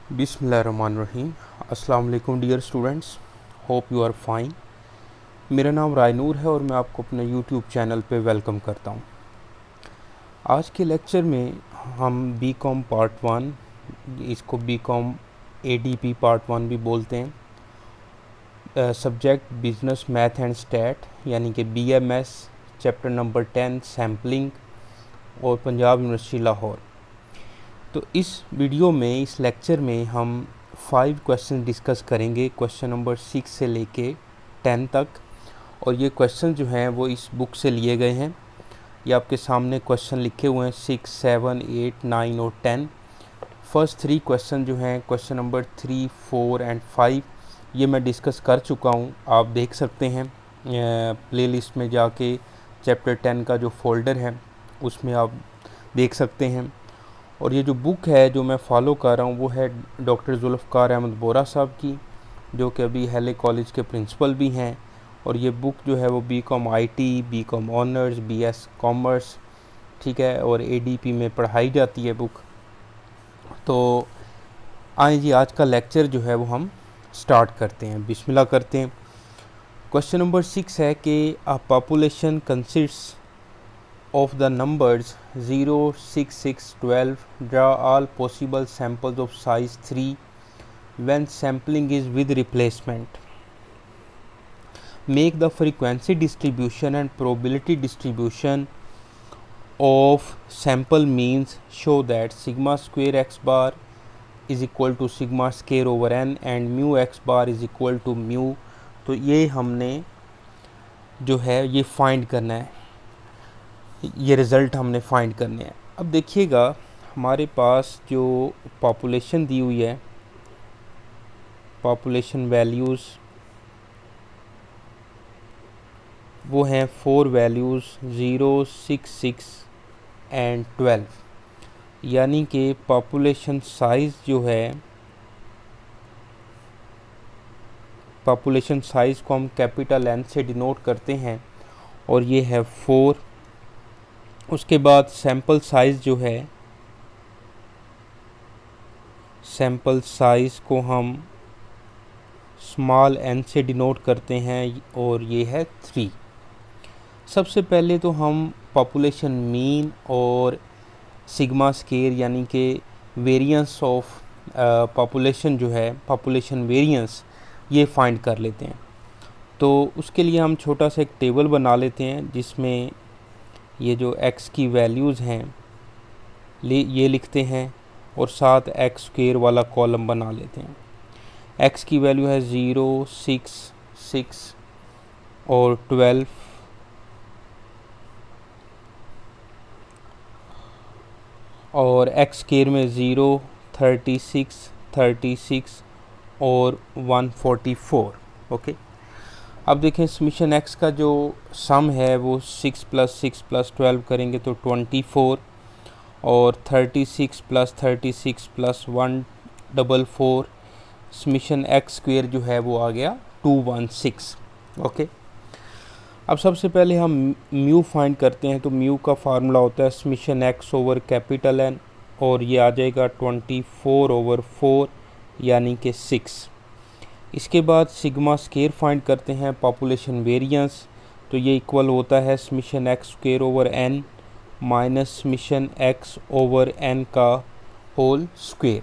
बिस्मिल्लाहिर्रहमानिर्रहीम। अस्सलाम वालेकुम dear students, hope you are fine. मेरा नाम रायनूर है और मैं आपको अपने यूट्यूब चैनल पे वेलकम करता हूँ। आज के लेक्चर में हम बीकॉम पार्ट 1, इसको बीकॉम एडीपी पार्ट 1 भी बोलते हैं, subject business math and stat यानी कि बीएमएस, चैप्टर नंबर 10 सैम्पलिंग और पंजाब यूनिवर्सिटी लाहौर। तो इस वीडियो में, इस लेक्चर में हम 5 क्वेश्चन डिस्कस करेंगे, क्वेश्चन नंबर 6 से लेके 10 तक। और ये क्वेश्चन जो हैं वो इस बुक से लिए गए हैं। ये आपके सामने क्वेश्चन लिखे हुए हैं 6, 7, 8, 9 और 10। फर्स्ट 3 क्वेश्चन जो हैं, क्वेश्चन नंबर 3, 4 एंड 5, ये मैं डिस्कस कर चुका हूँ। आप देख सकते हैं प्लेलिस्ट में जाके, चैप्टर 10 का जो फोल्डर है उसमें आप देख सकते हैं। और ये जो बुक है जो मैं फ़ॉलो कर रहा हूँ वो है डॉक्टर जुल्फ़कार अहमद बोरा साहब की, जो कि अभी हेले कॉलेज के प्रिंसिपल भी हैं। और ये बुक जो है वो BCom IT, BCom honours, BS commerce, ठीक है, और एडीपी में पढ़ाई जाती है बुक। तो आए जी, आज का लेक्चर जो है वो हम स्टार्ट करते हैं, बिस्मिल्लाह करते हैं। क्वेश्चन नंबर 6 है कि a population consists of the numbers 0, 6, 6, 12, draw all possible samples of size 3 when sampling is with replacement. Make the frequency distribution and probability distribution of sample means. Show that sigma square x bar is equal to sigma square over n and mu x bar is equal to mu. तो ये हमने जो है ये find करना है, ये result हमने फाइंड करने हैं। अब देखिएगा, हमारे पास जो पॉपुलेशन दी हुई है, पॉपुलेशन वैल्यूज़ वो हैं 4 वैल्यूज़ 0, 6, 6 एंड 12। यानी कि पॉपुलेशन साइज़ जो है, पॉपुलेशन साइज़ को हम कैपिटल एन से डिनोट करते हैं और ये है 4। उसके बाद सैंपल साइज़ जो है, सैंपल साइज़ को हम स्मॉल एन से डिनोट करते हैं और ये है 3। सबसे पहले तो हम पॉपुलेशन मीन और सिग्मा स्केयर यानी कि वेरिएंस ऑफ पॉपुलेशन जो है, पॉपुलेशन वेरिएंस, ये फाइंड कर लेते हैं। तो उसके लिए हम छोटा सा एक टेबल बना लेते हैं जिसमें ये जो x की वैल्यूज़ हैं ये लिखते हैं और साथ x स्क्वायर वाला कॉलम बना लेते हैं। x की वैल्यू है 0, 6, 6 और 12। और x स्क्वायर में 0, 36, 36 और 144। ओके, अब देखें समीशन x का जो सम है वो 6 + 6 + 12 करेंगे तो 24 और 36 + 36 + 144, समीशन x स्क्वायर जो है वो आ गया 216। ओके, अब सबसे पहले हम म्यू फाइंड करते हैं। तो म्यू का फार्मूला होता है summation x over capital N और ये आ जाएगा 24/4 यानी कि 6। इसके बाद सिग्मा स्केयर फाइंड करते हैं, पॉपुलेशन वेरिएंस, तो ये इक्वल होता है summation x square over n minus summation x over n का होल स्क्वायर।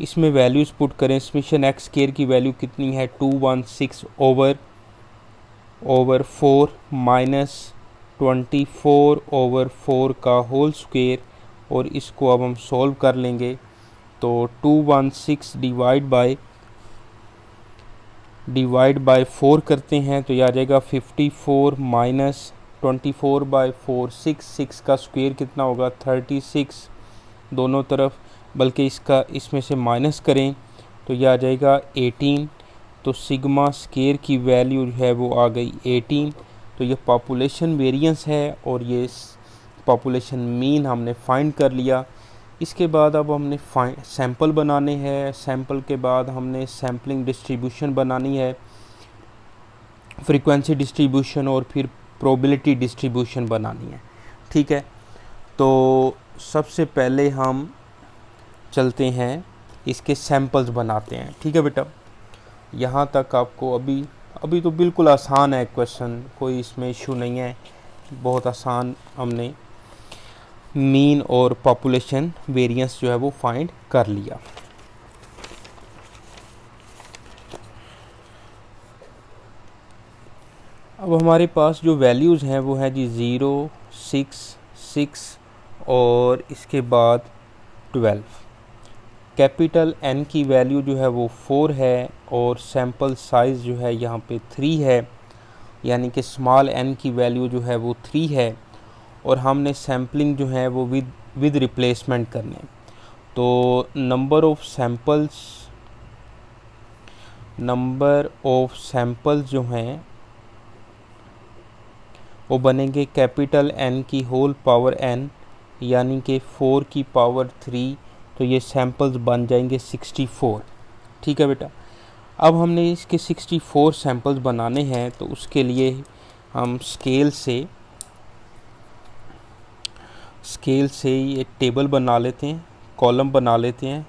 इसमें वैल्यूज़ पुट करें, समीशन x स्क्वायर की वैल्यू कितनी है 216 ओवर 4 माइनस 24/4 का होल स्क्वायर, और इसको अब हम सॉल्व कर लेंगे। तो 216 डिवाइड बाय 4 करते हैं तो यह आ जाएगा 54 माइनस 24/4, 6 का स्क्वायर कितना होगा 36 दोनों तरफ, बल्कि इसमें से माइनस करें तो यह आ जाएगा 18। तो सिग्मा स्केयर की वैल्यू जो है वो आ गई 18। तो ये पॉपुलेशन वेरिएंस है और ये पॉपुलेशन मीन हमने फाइंड कर लिया। इसके बाद अब हमने सैंपल बनाने हैं। सैंपल के बाद हमने सैम्पलिंग डिस्ट्रीब्यूशन बनानी है, फ्रीक्वेंसी डिस्ट्रीब्यूशन और फिर प्रोबेबिलिटी डिस्ट्रीब्यूशन बनानी है। ठीक है, तो सबसे पहले हम चलते हैं इसके सैंपल्स बनाते हैं। ठीक है बेटा, यहाँ तक आपको अभी तो बिल्कुल आसान है क्वेश्चन, कोई इसमें इशू नहीं है, बहुत आसान। हमने मीन और पॉपुलेशन वेरिएंस जो है वो फाइंड कर लिया। अब हमारे पास जो वैल्यूज़ हैं वो है जी 0, 6, 6 और इसके बाद 12। कैपिटल N की वैल्यू जो है वो 4 है और सैंपल साइज़ जो है यहाँ पे 3 है, यानी कि स्मॉल n की वैल्यू जो है वो 3 है और हमने सैम्पलिंग जो है वो विद रिप्लेसमेंट करने। तो नंबर ऑफ सैंपल्स जो हैं वो बनेंगे कैपिटल N की होल पावर n, यानी कि 4 की पावर 3, तो ये सैंपल्स बन जाएंगे 64। ठीक है बेटा, अब हमने इसके 64 सैंपल्स बनाने हैं, तो उसके लिए हम स्केल से ये टेबल बना लेते हैं, कॉलम बना लेते हैं।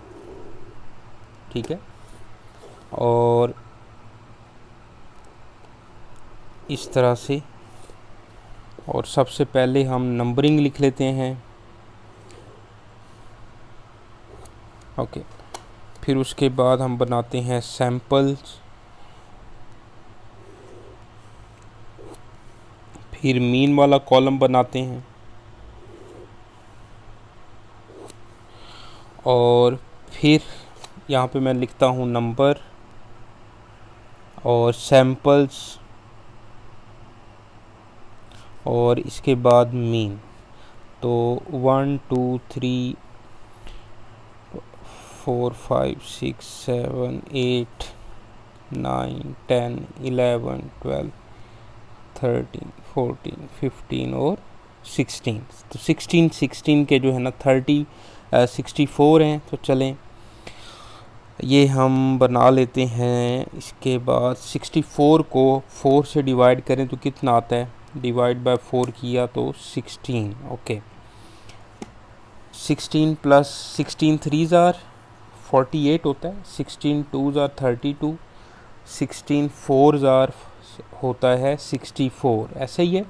ठीक है, और इस तरह से, और सबसे पहले हम नंबरिंग लिख लेते हैं। ओके, फिर उसके बाद हम बनाते हैं सैंपल्स, फिर मीन वाला कॉलम बनाते हैं और फिर यहाँ पे मैं लिखता हूँ नंबर और सैंपल्स और इसके बाद मीन। तो 1 2 3 4 5 6 7 8 9 10 11 12 13 14 15 और 16। तो 16 के जो है ना 64 हैं। तो चलें ये हम बना लेते हैं। इसके बाद 64 को 4 से डिवाइड करें तो कितना आता है, डिवाइड बाय 4 किया तो 16। ओके, 16 प्लस 16 3s आर 48 होता है, 16 2s आर 32, 16 4s आर होता है 64। ऐसे ही है,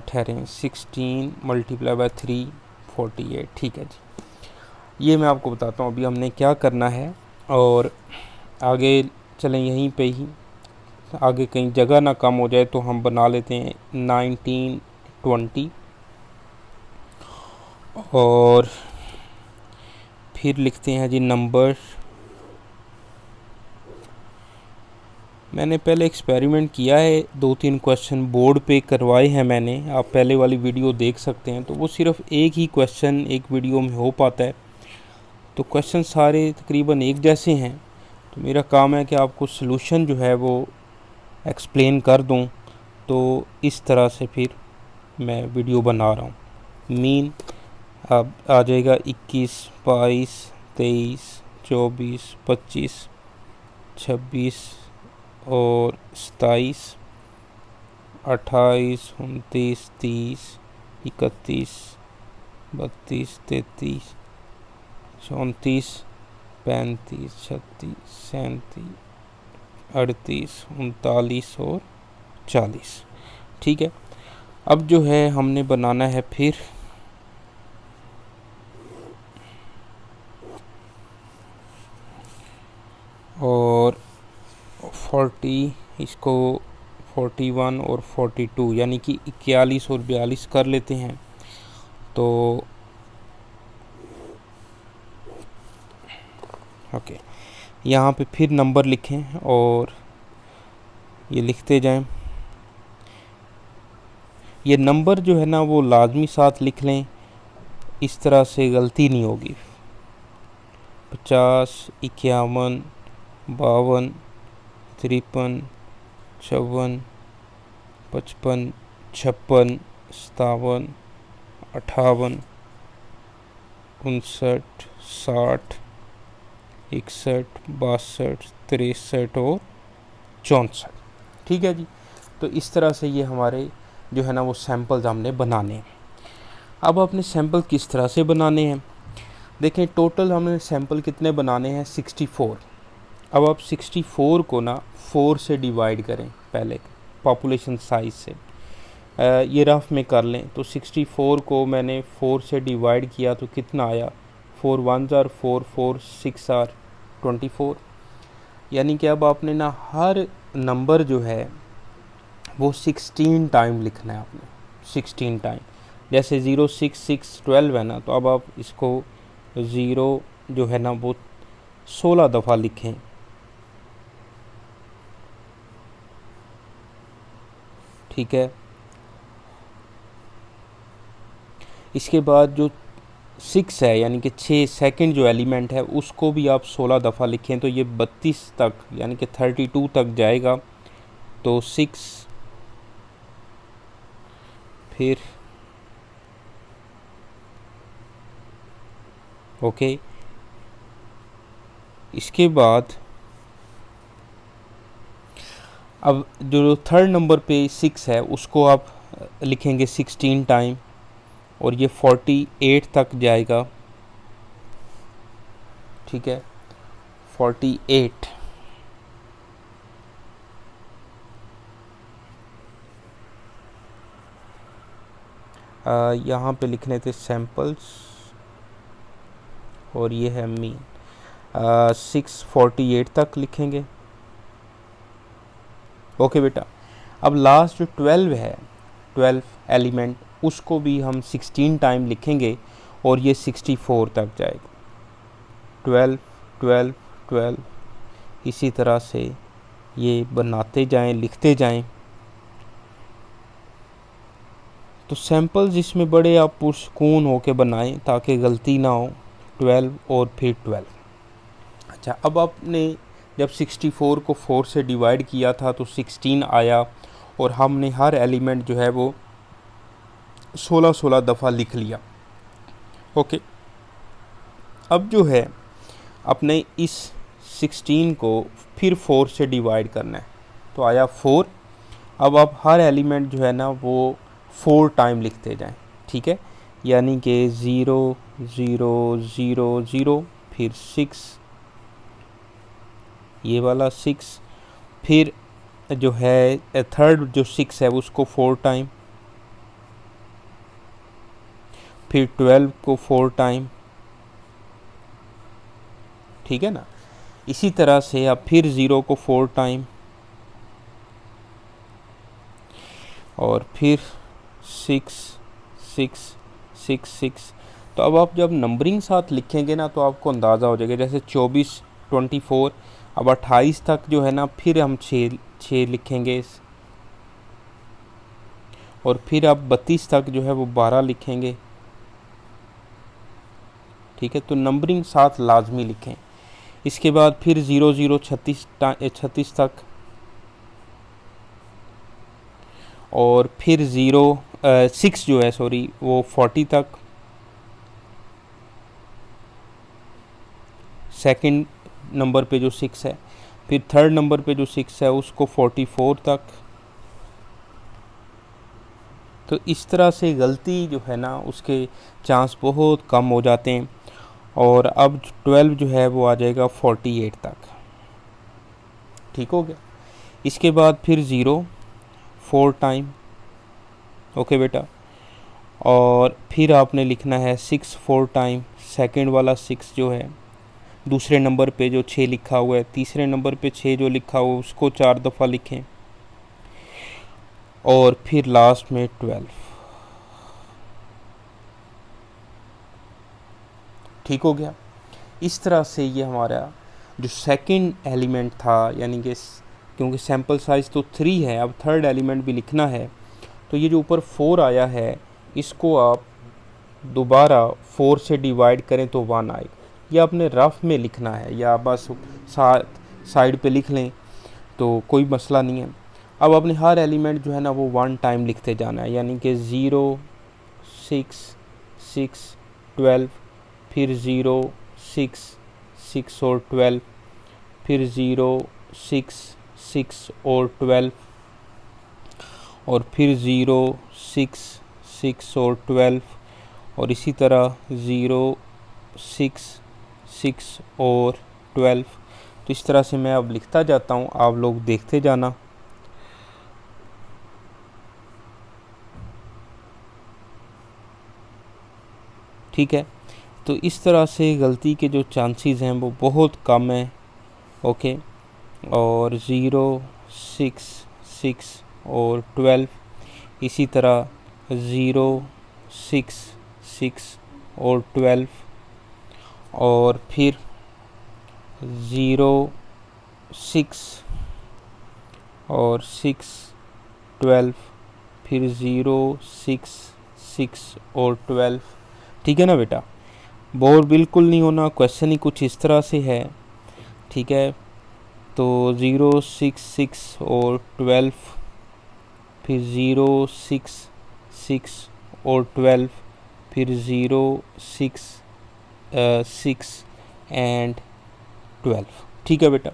ठहरें, 16 मल्टीप्लाई बाय 3 48। ठीक है जी, ये मैं आपको बताता हूँ अभी हमने क्या करना है, और आगे चलें यहीं पे ही, आगे कहीं जगह ना कम हो जाए तो हम बना लेते हैं 19 20 और फिर लिखते हैं जी नंबर। मैंने पहले एक्सपेरिमेंट किया है, 2-3 क्वेश्चन बोर्ड पे करवाए हैं मैंने, आप पहले वाली वीडियो देख सकते हैं। तो वो सिर्फ एक ही क्वेश्चन एक वीडियो में हो पाता है, तो क्वेश्चन सारे तकरीबन एक जैसे हैं। तो मेरा काम है कि आपको सलूशन जो है वो एक्सप्लेन कर दूं, तो इस तरह से फिर मैं वीडियो बना रहा हूं। मीन अब आ जाएगा 21 22 23 24 25 26 और 27 28 29 30 31 32 33 34 35 36 37 38 39 और 40। ठीक है, अब जो है हमने बनाना है फिर और 40, इसको 41 और 42 यानी कि 41 और 42 कर लेते हैं। तो ओके, यहाँ पे फिर नंबर लिखें और ये लिखते जाएं। ये नंबर जो है ना वो लाजमी साथ लिख लें, इस तरह से गलती नहीं होगी। 50 51 52 53 54 55 56 57 58 59 60 61 62 63 और 64। ठीक है जी, तो इस तरह से ये हमारे जो है ना वो सैंपल्स हमने बनाने हैं। अब अपने सैंपल किस तरह से बनाने हैं, देखें टोटल हमें सैंपल कितने बनाने हैं, 64। अब आप 64 को ना 4 से डिवाइड करें पहले पॉपुलेशन साइज से। ये रफ में कर लें तो 64 को मैंने 4 से डिवाइड किया तो कितना आया, 4 1s आर 4, 4 6 आर 24। यानी कि अब आपने ना हर नंबर जो है वो 16 टाइम लिखना है आपने, 16 टाइम। जैसे 0 6 6 12 है ना, तो अब आप इसको 0 जो है ना वो 16 दफ़ा लिखें। ठीक है, इसके बाद जो 6 है यानी कि 6 सेकंड जो एलिमेंट है उसको भी आप 16 दफ़ा लिखें, तो ये 32 तक यानी कि 32 तक जाएगा। तो 6 फिर ओके, इसके बाद अब जो थर्ड नंबर पे 6 है उसको आप लिखेंगे 16 टाइम और ये 48 तक जाएगा। ठीक है, 48। यहाँ पे लिखने थे सैम्पल्स और ये है मीन। 648 तक लिखेंगे। ओके बेटा, अब लास्ट जो 12 है, 12 एलिमेंट, उसको भी हम 16 टाइम लिखेंगे और ये 64 तक जाएगा। 12 12 12 इसी तरह से ये बनाते जाएं, लिखते जाएं। तो सैंपल्स इसमें बड़े आप पुरसकून होके बनाएं ताकि गलती ना हो। 12 और फिर 12। अच्छा, अब आपने जब 64 को 4 से डिवाइड किया था तो 16 आया और हमने हर एलिमेंट जो है वो 16-16 दफ़ा लिख लिया। ओके, अब जो है अपने इस 16 को फिर 4 से डिवाइड करना है, तो आया 4। अब आप हर एलिमेंट जो है ना वो 4 टाइम लिखते जाएं। ठीक है, यानी कि 0 0 0 0, फिर 6, ये वाला 6, फिर जो है थर्ड जो 6 है उसको 4 टाइम, फिर 12 को 4 टाइम। ठीक है ना, इसी तरह से अब फिर 0 को 4 टाइम और फिर 6 6 6 6। तो अब आप जब नंबरिंग साथ लिखेंगे ना तो आपको अंदाज़ा हो जाएगा। जैसे 24 24, अब 28 तक जो है ना फिर हम 6 लिखेंगे और फिर अब 32 तक जो है वो 12 लिखेंगे। ठीक है, तो नंबरिंग साथ लाजमी लिखें। इसके बाद फिर 0 0 36 तक और फिर 6 जो है सॉरी वो 40 तक। सेकंड नंबर पे जो 6 है, फिर थर्ड नंबर पे जो 6 है उसको 44 तक। तो इस तरह से गलती जो है ना उसके चांस बहुत कम हो जाते हैं। और अब 12 जो है वो आ जाएगा 48 तक। ठीक हो गया, इसके बाद फिर 0 4 टाइम। ओके बेटा, और फिर आपने लिखना है 6 4 टाइम। सेकंड वाला 6 जो है, दूसरे नंबर पे जो 6 लिखा हुआ है, तीसरे नंबर पे 6 जो लिखा हुआ है उसको 4 दफ़ा लिखें और फिर लास्ट में 12। ठीक हो गया, इस तरह से ये हमारा जो सेकंड एलिमेंट था, यानी कि क्योंकि सैम्पल साइज़ तो 3 है, अब थर्ड एलिमेंट भी लिखना है, तो ये जो ऊपर 4 आया है इसको आप दोबारा 4 से डिवाइड करें तो 1 आएगा। ये आपने रफ में लिखना है या बस साइड पे लिख लें तो कोई मसला नहीं है। अब अपने हर एलिमेंट जो है ना वो 1 टाइम लिखते जाना है, यानी कि 0 6 6 12, फिर 0 6 6 और 12, फिर 0 6 6 और 12, और फिर 0 6 6 और 12, और इसी तरह 0 6 6 और 12। तो इस तरह से मैं अब लिखता जाता हूँ, आप लोग देखते जाना। ठीक है, तो इस तरह से गलती के जो चांसेस हैं वो बहुत कम हैं। ओके, और 0 6 6 और 12, इसी तरह 0 6 6 और 12, और फिर 0 6 और 6 12, फिर 0 6 6 और 12। ठीक है ना बेटा, बोर बिल्कुल नहीं होना, क्वेश्चन ही कुछ इस तरह से है। ठीक है, तो 0 6 6 और 12, फिर 0 6 6 और 12, फिर 0 6 6 एंड 12। ठीक है बेटा,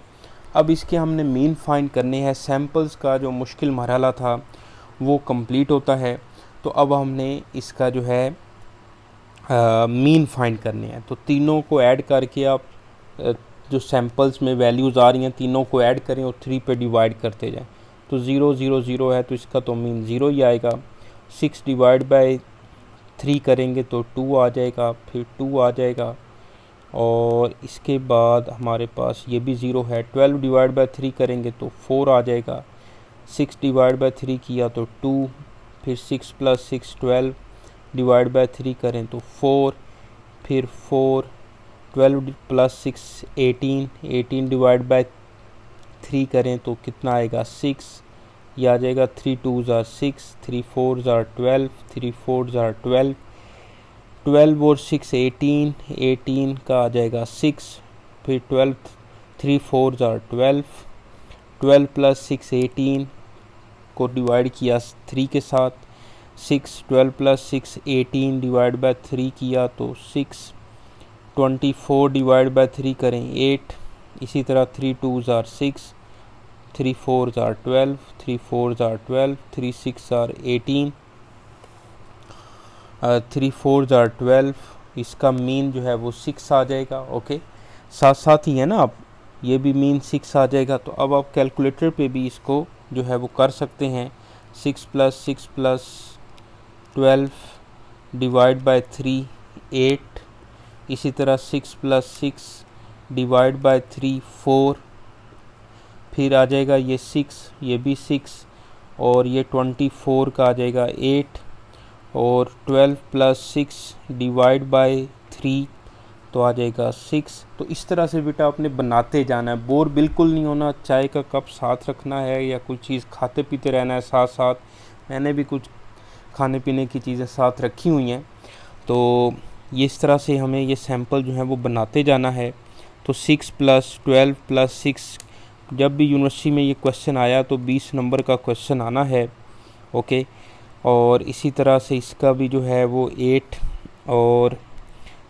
अब इसके हमने मीन फाइंड करने हैं। सैम्पल्स का जो मुश्किल मरहला था वो कंप्लीट होता है, तो अब हमने इसका जो है मीन फाइंड करने हैं। तो तीनों को ऐड करके आप जो सैम्पल्स में वैल्यूज़ आ रही हैं तीनों को ऐड करें और 3 पे डिवाइड करते जाएं। तो 0 0 0 है तो इसका तो मीन 0 ही आएगा। 6 डिवाइड बाय 3 करेंगे तो 2 आ जाएगा, फिर 2 आ जाएगा, और इसके बाद हमारे पास ये भी 0 है। 12 डिवाइड बाय 3 करेंगे तो 4 आ जाएगा। 6 डिवाइड बाय 3 किया तो 2, फिर 6 + 6 12 डिवाइड बाय 3 करें तो 4, फिर 4 12 + 6 18, 18 डिवाइड बाय 3 करें तो कितना आएगा 6, ये आ जाएगा। 3 2s are 6, 3 4s are 12, 3 4s are 12, 12 और 6 18, 18 का आ जाएगा 6, फिर 12 3 4s are 12, 12 + 6 18 को डिवाइड किया 3 के साथ, 6 12 + 6 18 डिवाइड बाय 3 किया तो 6, 24 डिवाइड बाय 3 करें 8, इसी तरह 3 2s are 6, 3 4s are 12, 3 4s are 12, 3 6 are 18, 3 4s are 12। इसका मीन जो है वो 6 आ जाएगा। ओके, साथ साथ ही है ना, आप ये भी मीन 6 आ जाएगा। तो अब आप कैलकुलेटर पे भी इसको जो है वो कर सकते हैं। 6 + 6 + 12 डिवाइड बाय 3 8, इसी तरह 6 + 6 डिवाइड बाय 3 4, फिर आ जाएगा ये 6, ये भी 6, और ये 24 का आ जाएगा 8, और 12 + 6 डिवाइड बाय 3 तो आ जाएगा 6। तो इस तरह से बेटा आपने बनाते जाना है, बोर बिल्कुल नहीं होना। चाय का कप साथ रखना है या कुछ चीज़ खाते पीते रहना है साथ साथ। मैंने भी कुछ खाने पीने की चीज़ें साथ रखी हुई हैं। तो ये इस तरह से हमें ये सैंपल जो है वो बनाते जाना है। तो 6 + 12 + 6, जब भी यूनिवर्सिटी में ये क्वेश्चन आया तो 20 नंबर का क्वेश्चन आना है। ओके, और इसी तरह से इसका भी जो है वो 8 और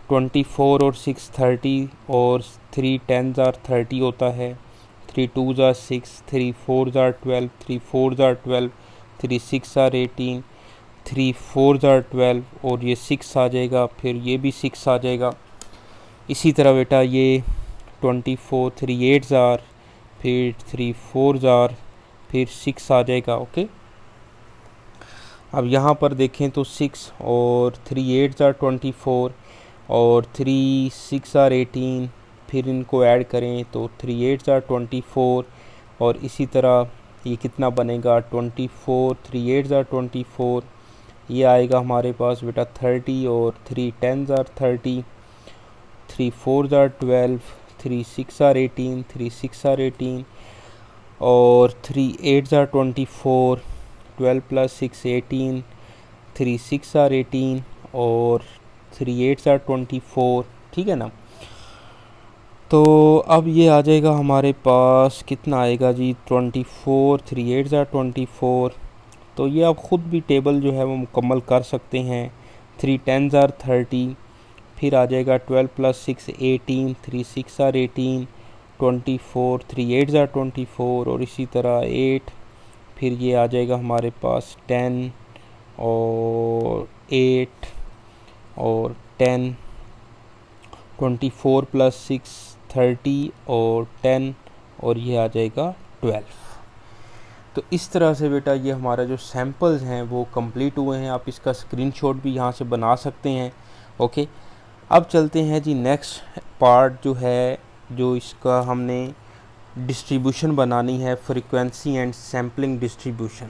24 और 6 30, और 3 10s are 30 होता है। 3 2s are 6, 3 4s are 12, 3 4s are 12, 3 6 are 18, 3 4s are 12, और ये 6 आ जाएगा, फिर ये भी 6 आ जाएगा। इसी तरह बेटा ये 24 3 8s are, फिर 3 4s are, फिर 6 आ जाएगा। ओके, अब यहाँ पर देखें तो 6 और 3 8s are 24, और 3 6 are 18, फिर इनको ऐड करें तो 3 8s are 24, और इसी तरह ये कितना बनेगा 24 3 8s are 24, ये आएगा हमारे पास बेटा 30, और 3 10s are 30, 3 4s are 12, 3 6 are 18, 3 6 are 18, और 3 8s are 24, 12 + 6 18, 3 6 are 18, और 3 8s are 24। ठीक है ना, तो अब ये आ जाएगा हमारे पास, कितना आएगा जी 24 3 8s are 24। तो ये आप ख़ुद भी टेबल जो है वो मुकम्मल कर सकते हैं। 3 10s are 30, फिर आ जाएगा 12 + 6 18, 3 6 are 18, 24 3 8s are 24, और इसी तरह 8, फिर ये आ जाएगा हमारे पास 10 और 8 और 10, 24 + 6 30 और 10 और ये आ जाएगा 12। तो इस तरह से बेटा ये हमारा जो सैम्पल्स हैं वो कंप्लीट हुए हैं। आप इसका स्क्रीनशॉट भी यहाँ से बना सकते हैं। ओके, अब चलते हैं जी नेक्स्ट पार्ट जो है, जो इसका हमने डिस्ट्रीब्यूशन बनानी है, फ्रीक्वेंसी एंड सैम्पलिंग डिस्ट्रीब्यूशन।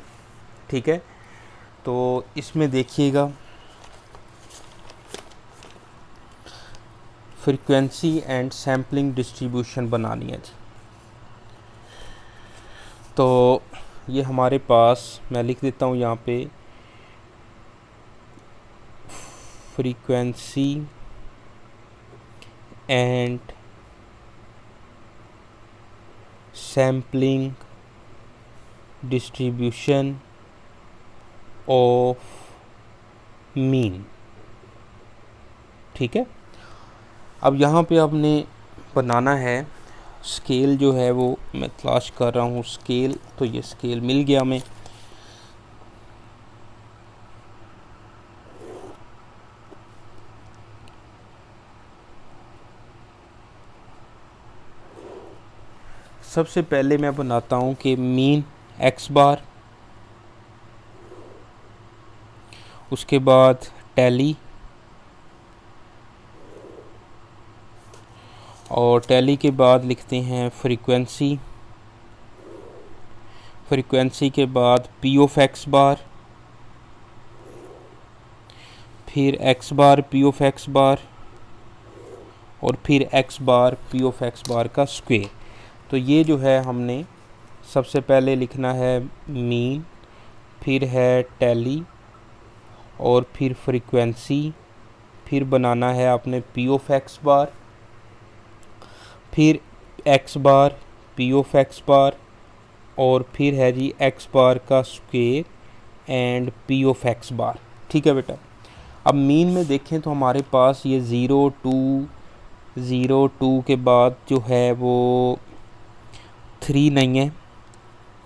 ठीक है, तो इसमें देखिएगा फ्रीक्वेंसी एंड सैम्पलिंग डिस्ट्रीब्यूशन बनानी है जी। तो ये हमारे पास, मैं लिख देता हूँ यहाँ पे, frequency and sampling distribution of mean. ठीक है, अब यहाँ पे आपने बनाना है स्केल जो है वो मैं तलाश कर रहा हूँ स्केल, तो ये स्केल मिल गया हमें। सबसे पहले मैं बनाता हूँ कि मीन x बार, उसके बाद टैली, और टैली के बाद लिखते हैं फ्रीक्वेंसी, फ्रीक्वेंसी के बाद p ऑफ x बार, फिर x bar p of x बार, और फिर x bar p of x बार का स्क्वायर। तो ये जो है हमने सबसे पहले लिखना है मीन, फिर है टैली, और फिर फ्रीक्वेंसी, फिर बनाना है आपने p ऑफ x बार, फिर x bar p of x बार, और फिर है जी x बार का square and p of x बार। ठीक है बेटा, अब मीन में देखें तो हमारे पास ये 0 2 के बाद जो है वो 3 नहीं है।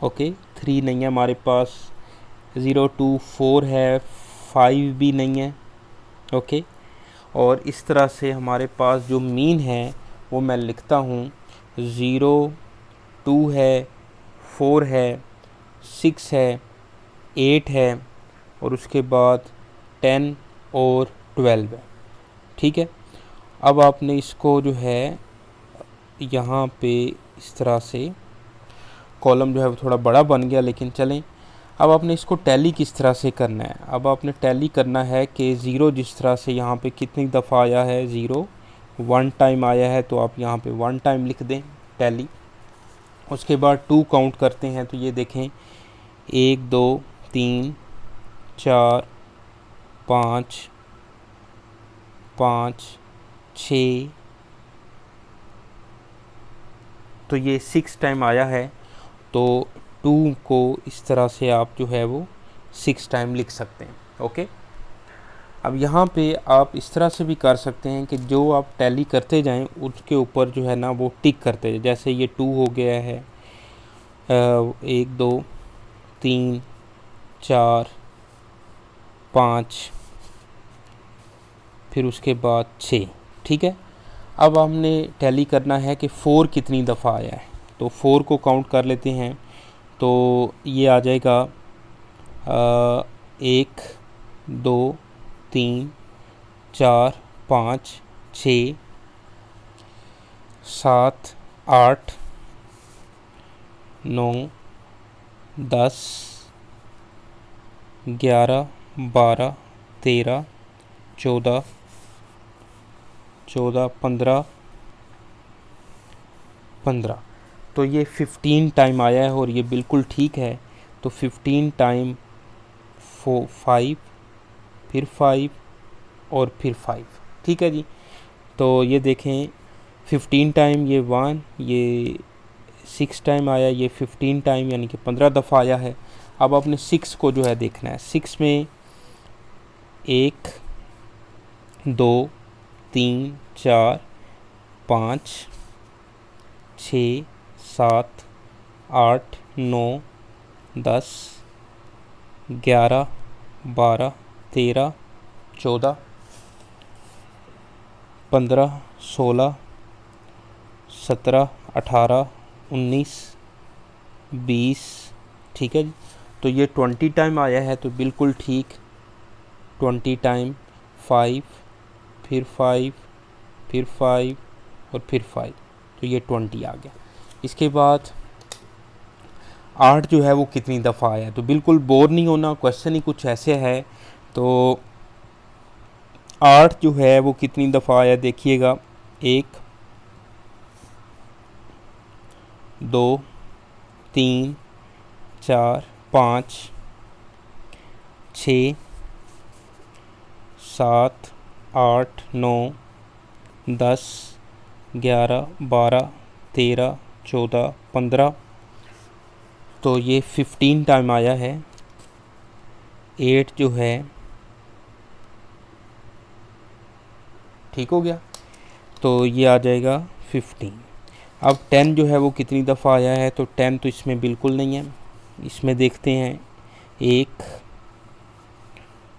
ओके, 3 नहीं है हमारे पास, 0 2 4 है, 5 भी नहीं है। ओके, और इस तरह से हमारे पास जो मीन है वो मैं लिखता हूँ 0 2 है, 4 है, 6 है, 8 है, और उसके बाद 10 और 12 है। ठीक है, अब आपने इसको जो है यहाँ पे इस तरह से कॉलम जो है वो थोड़ा बड़ा बन गया, लेकिन चलें। अब आपने इसको टैली किस तरह से करना है, अब आपने टैली करना है कि 0 जिस तरह से यहाँ पे कितनी दफ़ा आया है, 0 1 टाइम आया है, तो आप यहाँ पे 1 टाइम लिख दें टैली। उसके बाद 2 काउंट करते हैं, तो ये देखें 1 2 3 4 5 5 6, तो ये 6 टाइम आया है। तो 2 को इस तरह से आप जो है वो 6 टाइम लिख सकते हैं। ओके, अब यहाँ पे आप इस तरह से भी कर सकते हैं कि जो आप टैली करते जाएं उसके ऊपर जो है ना वो टिक करते जाएं। जैसे ये 2 हो गया है, 1 2 3 4 5, फिर उसके बाद 6। ठीक है, अब हमने टैली करना है कि 4 कितनी दफ़ा आया है, तो 4 को काउंट कर लेते हैं। तो ये आ जाएगा 1 2 3 4 5 6 7 8 9 10 11 12 13 14 15 15। तो ये 15 टाइम आया है और ये बिल्कुल ठीक है। तो 15 टाइम 5, फिर 5 और फिर 5। ठीक है जी, तो ये देखें 15 टाइम ये 1, ये 6 टाइम आया, ये 15 टाइम यानी कि 15 दफ़ा आया है। अब आपने 6 को जो है देखना है, 6 में 1 2 3 4 5 6 7 8 9 10 11 12 13 14 15, 16, 17, 18, 19, 20। ठीक है जी, तो ये 20 टाइम आया है, तो बिल्कुल ठीक। 20 टाइम 5, फिर 5, फिर 5 और फिर 5, तो ये 20 आ गया। इसके बाद 8 जो है वो कितनी दफ़ा आया है, तो बिल्कुल बोर नहीं होना, क्वेश्चन ही कुछ ऐसे है। तो 8 जो है वो कितनी दफ़ा आया देखिएगा, 1, 2, 3, 4, 5, 6, 7, 8, 9, 10, 11, 12, 13, 14, 15, तो ये 15 टाइम आया है। 8 जो है, ठीक हो गया, तो ये आ जाएगा 15। अब 10 जो है वो कितनी दफ़ा आया है, तो 10 तो इसमें बिल्कुल नहीं है। इसमें देखते हैं 1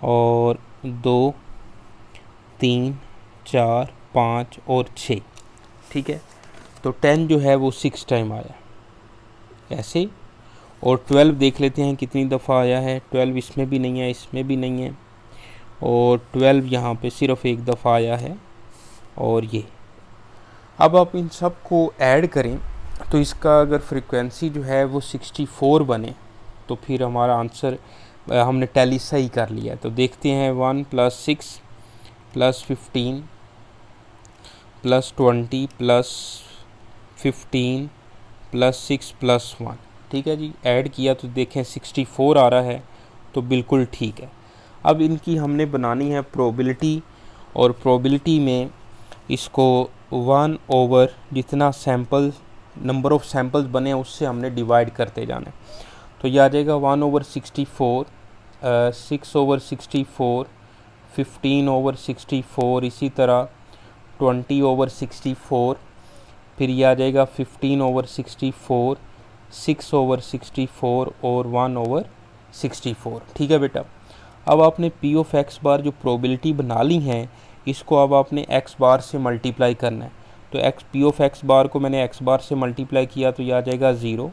और 2, 3, 4, 5 और 6। ठीक है, तो 10 जो है वो 6 टाइम आया ऐसे। और 12 देख लेते हैं कितनी दफ़ा आया है। 12 इसमें भी नहीं है, इसमें भी नहीं है, और 12 यहाँ पे सिर्फ एक दफ़ा आया है, और ये। अब आप इन सब को ऐड करें तो इसका अगर फ्रीक्वेंसी जो है वो 64 बने, तो फिर हमारा आंसर हमने टैली सही कर लिया। तो देखते हैं 1 + 6 + 15 + 20 + 15 + 6 + 1। ठीक है जी, ऐड किया तो देखें 64 आ रहा है, तो बिल्कुल ठीक है। अब इनकी हमने बनानी है प्रोबेबिलिटी, और प्रोबेबिलिटी में इसको 1/, जितना सैम्पल नंबर ऑफ़ सैम्पल्स बने उससे हमने डिवाइड करते जाना है। तो ये आ जाएगा 1/64, 6/64, 15/64, इसी तरह 20/64, फिर ये आ जाएगा 15/64, 6/64 और 1/64। ठीक है बेटा, अब आपने पी ऑफ एक्स बार जो प्रोबेबिलिटी बना ली है, इसको अब आपने एक्स बार से मल्टीप्लाई करना है। तो x P of X bar को मैंने एक्स बार से मल्टीप्लाई किया, तो यह आ जाएगा 0।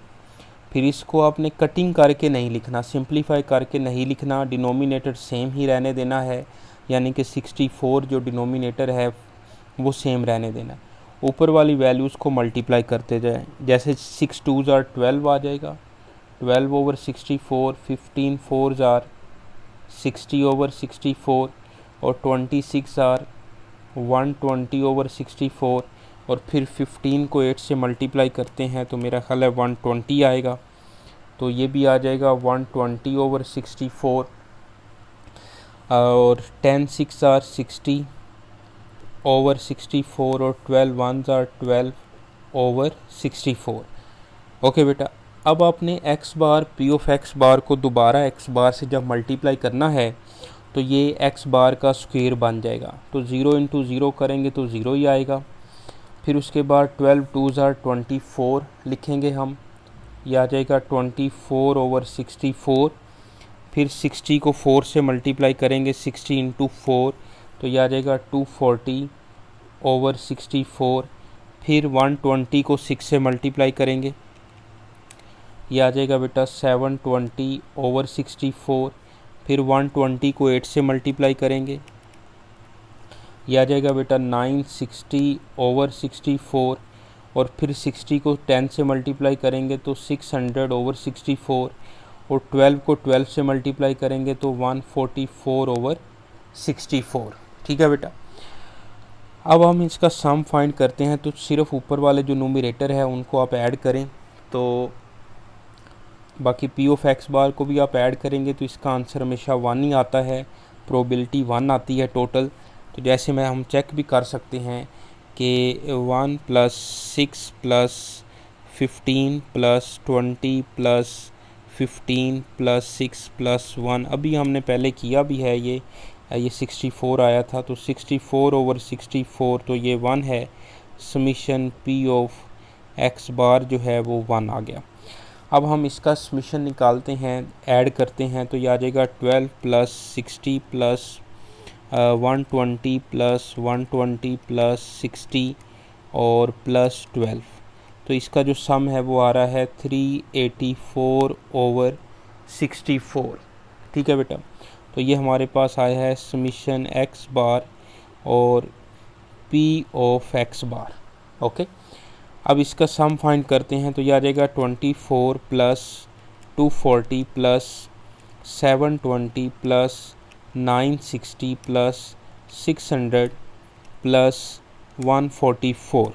फिर इसको आपने कटिंग करके नहीं लिखना, सिंप्लीफाई करके नहीं लिखना, डिनोमिनेटर सेम ही रहने देना है, यानी कि 64 जो डिनोमिनेटर है वो सेम रहने देना है। ऊपर वाली वैल्यूज़ को मल्टीप्लाई करते जाएं, जैसे 6 2s are 12 आ जाएगा, 12/64, 15 4s are 60/64, और 26 आर 120/64, और फिर 15 को 8 से मल्टीप्लाई करते हैं तो मेरा ख्याल है 120 आएगा। तो ये भी आ जाएगा 120/64, और 10 6 आर 60/64, और 12 1s are 12/64। ओके बेटा, अब आपने X bar P of X bar को दोबारा एक्स बार से जब मल्टीप्लाई करना है तो ये एक्स बार का स्क्वायर बन जाएगा। तो 0 × 0 करेंगे तो 0 ही आएगा। फिर उसके बाद 12 2s are 24 लिखेंगे हम, यह आ जाएगा 24/64। फिर 60 को 4 से मल्टीप्लाई करेंगे, 60 × 4, तो यह आ जाएगा 240/64। फिर 120 को 6 से मल्टीप्लाई करेंगे, यह आ जाएगा बेटा 720/64। फिर 120 को 8 से मल्टीप्लाई करेंगे, यह आ जाएगा बेटा 960/64, और फिर 60 को 10 से मल्टीप्लाई करेंगे तो 600/64, और 12 को 12 से मल्टीप्लाई करेंगे तो 144/64। ठीक है बेटा, अब हम इसका सम फाइंड करते हैं। तो सिर्फ ऊपर वाले जो न्यूमरेटर है उनको आप ऐड करें, तो बाकी पी ऑफ एक्स बार को भी आप ऐड करेंगे तो इसका आंसर हमेशा 1 ही आता है, प्रोबेबिलिटी 1 आती है टोटल। तो जैसे मैं हम चेक भी कर सकते हैं कि 1 + 6 + 15 + 20 + 15 + 6 + 1, अभी हमने पहले किया भी है। ये 64 आया था, तो 64/64, तो ये 1 है। Summation P of X bar जो है वो 1 आ गया। अब हम इसका समीशन निकालते हैं, ऐड करते हैं, तो यह आ जाएगा 12 + 60 + 120 प्लस 120 प्लस 60 और प्लस 12। तो इसका जो सम है वो आ रहा है 384/64। ठीक है बेटा, तो ये हमारे पास आया है समीशन एक्स बार और P of X bar. Okay, अब इसका सम फाइंड करते हैं। तो ये आ जाएगा 24 plus 240 plus 720 plus 960 plus 600 plus 144।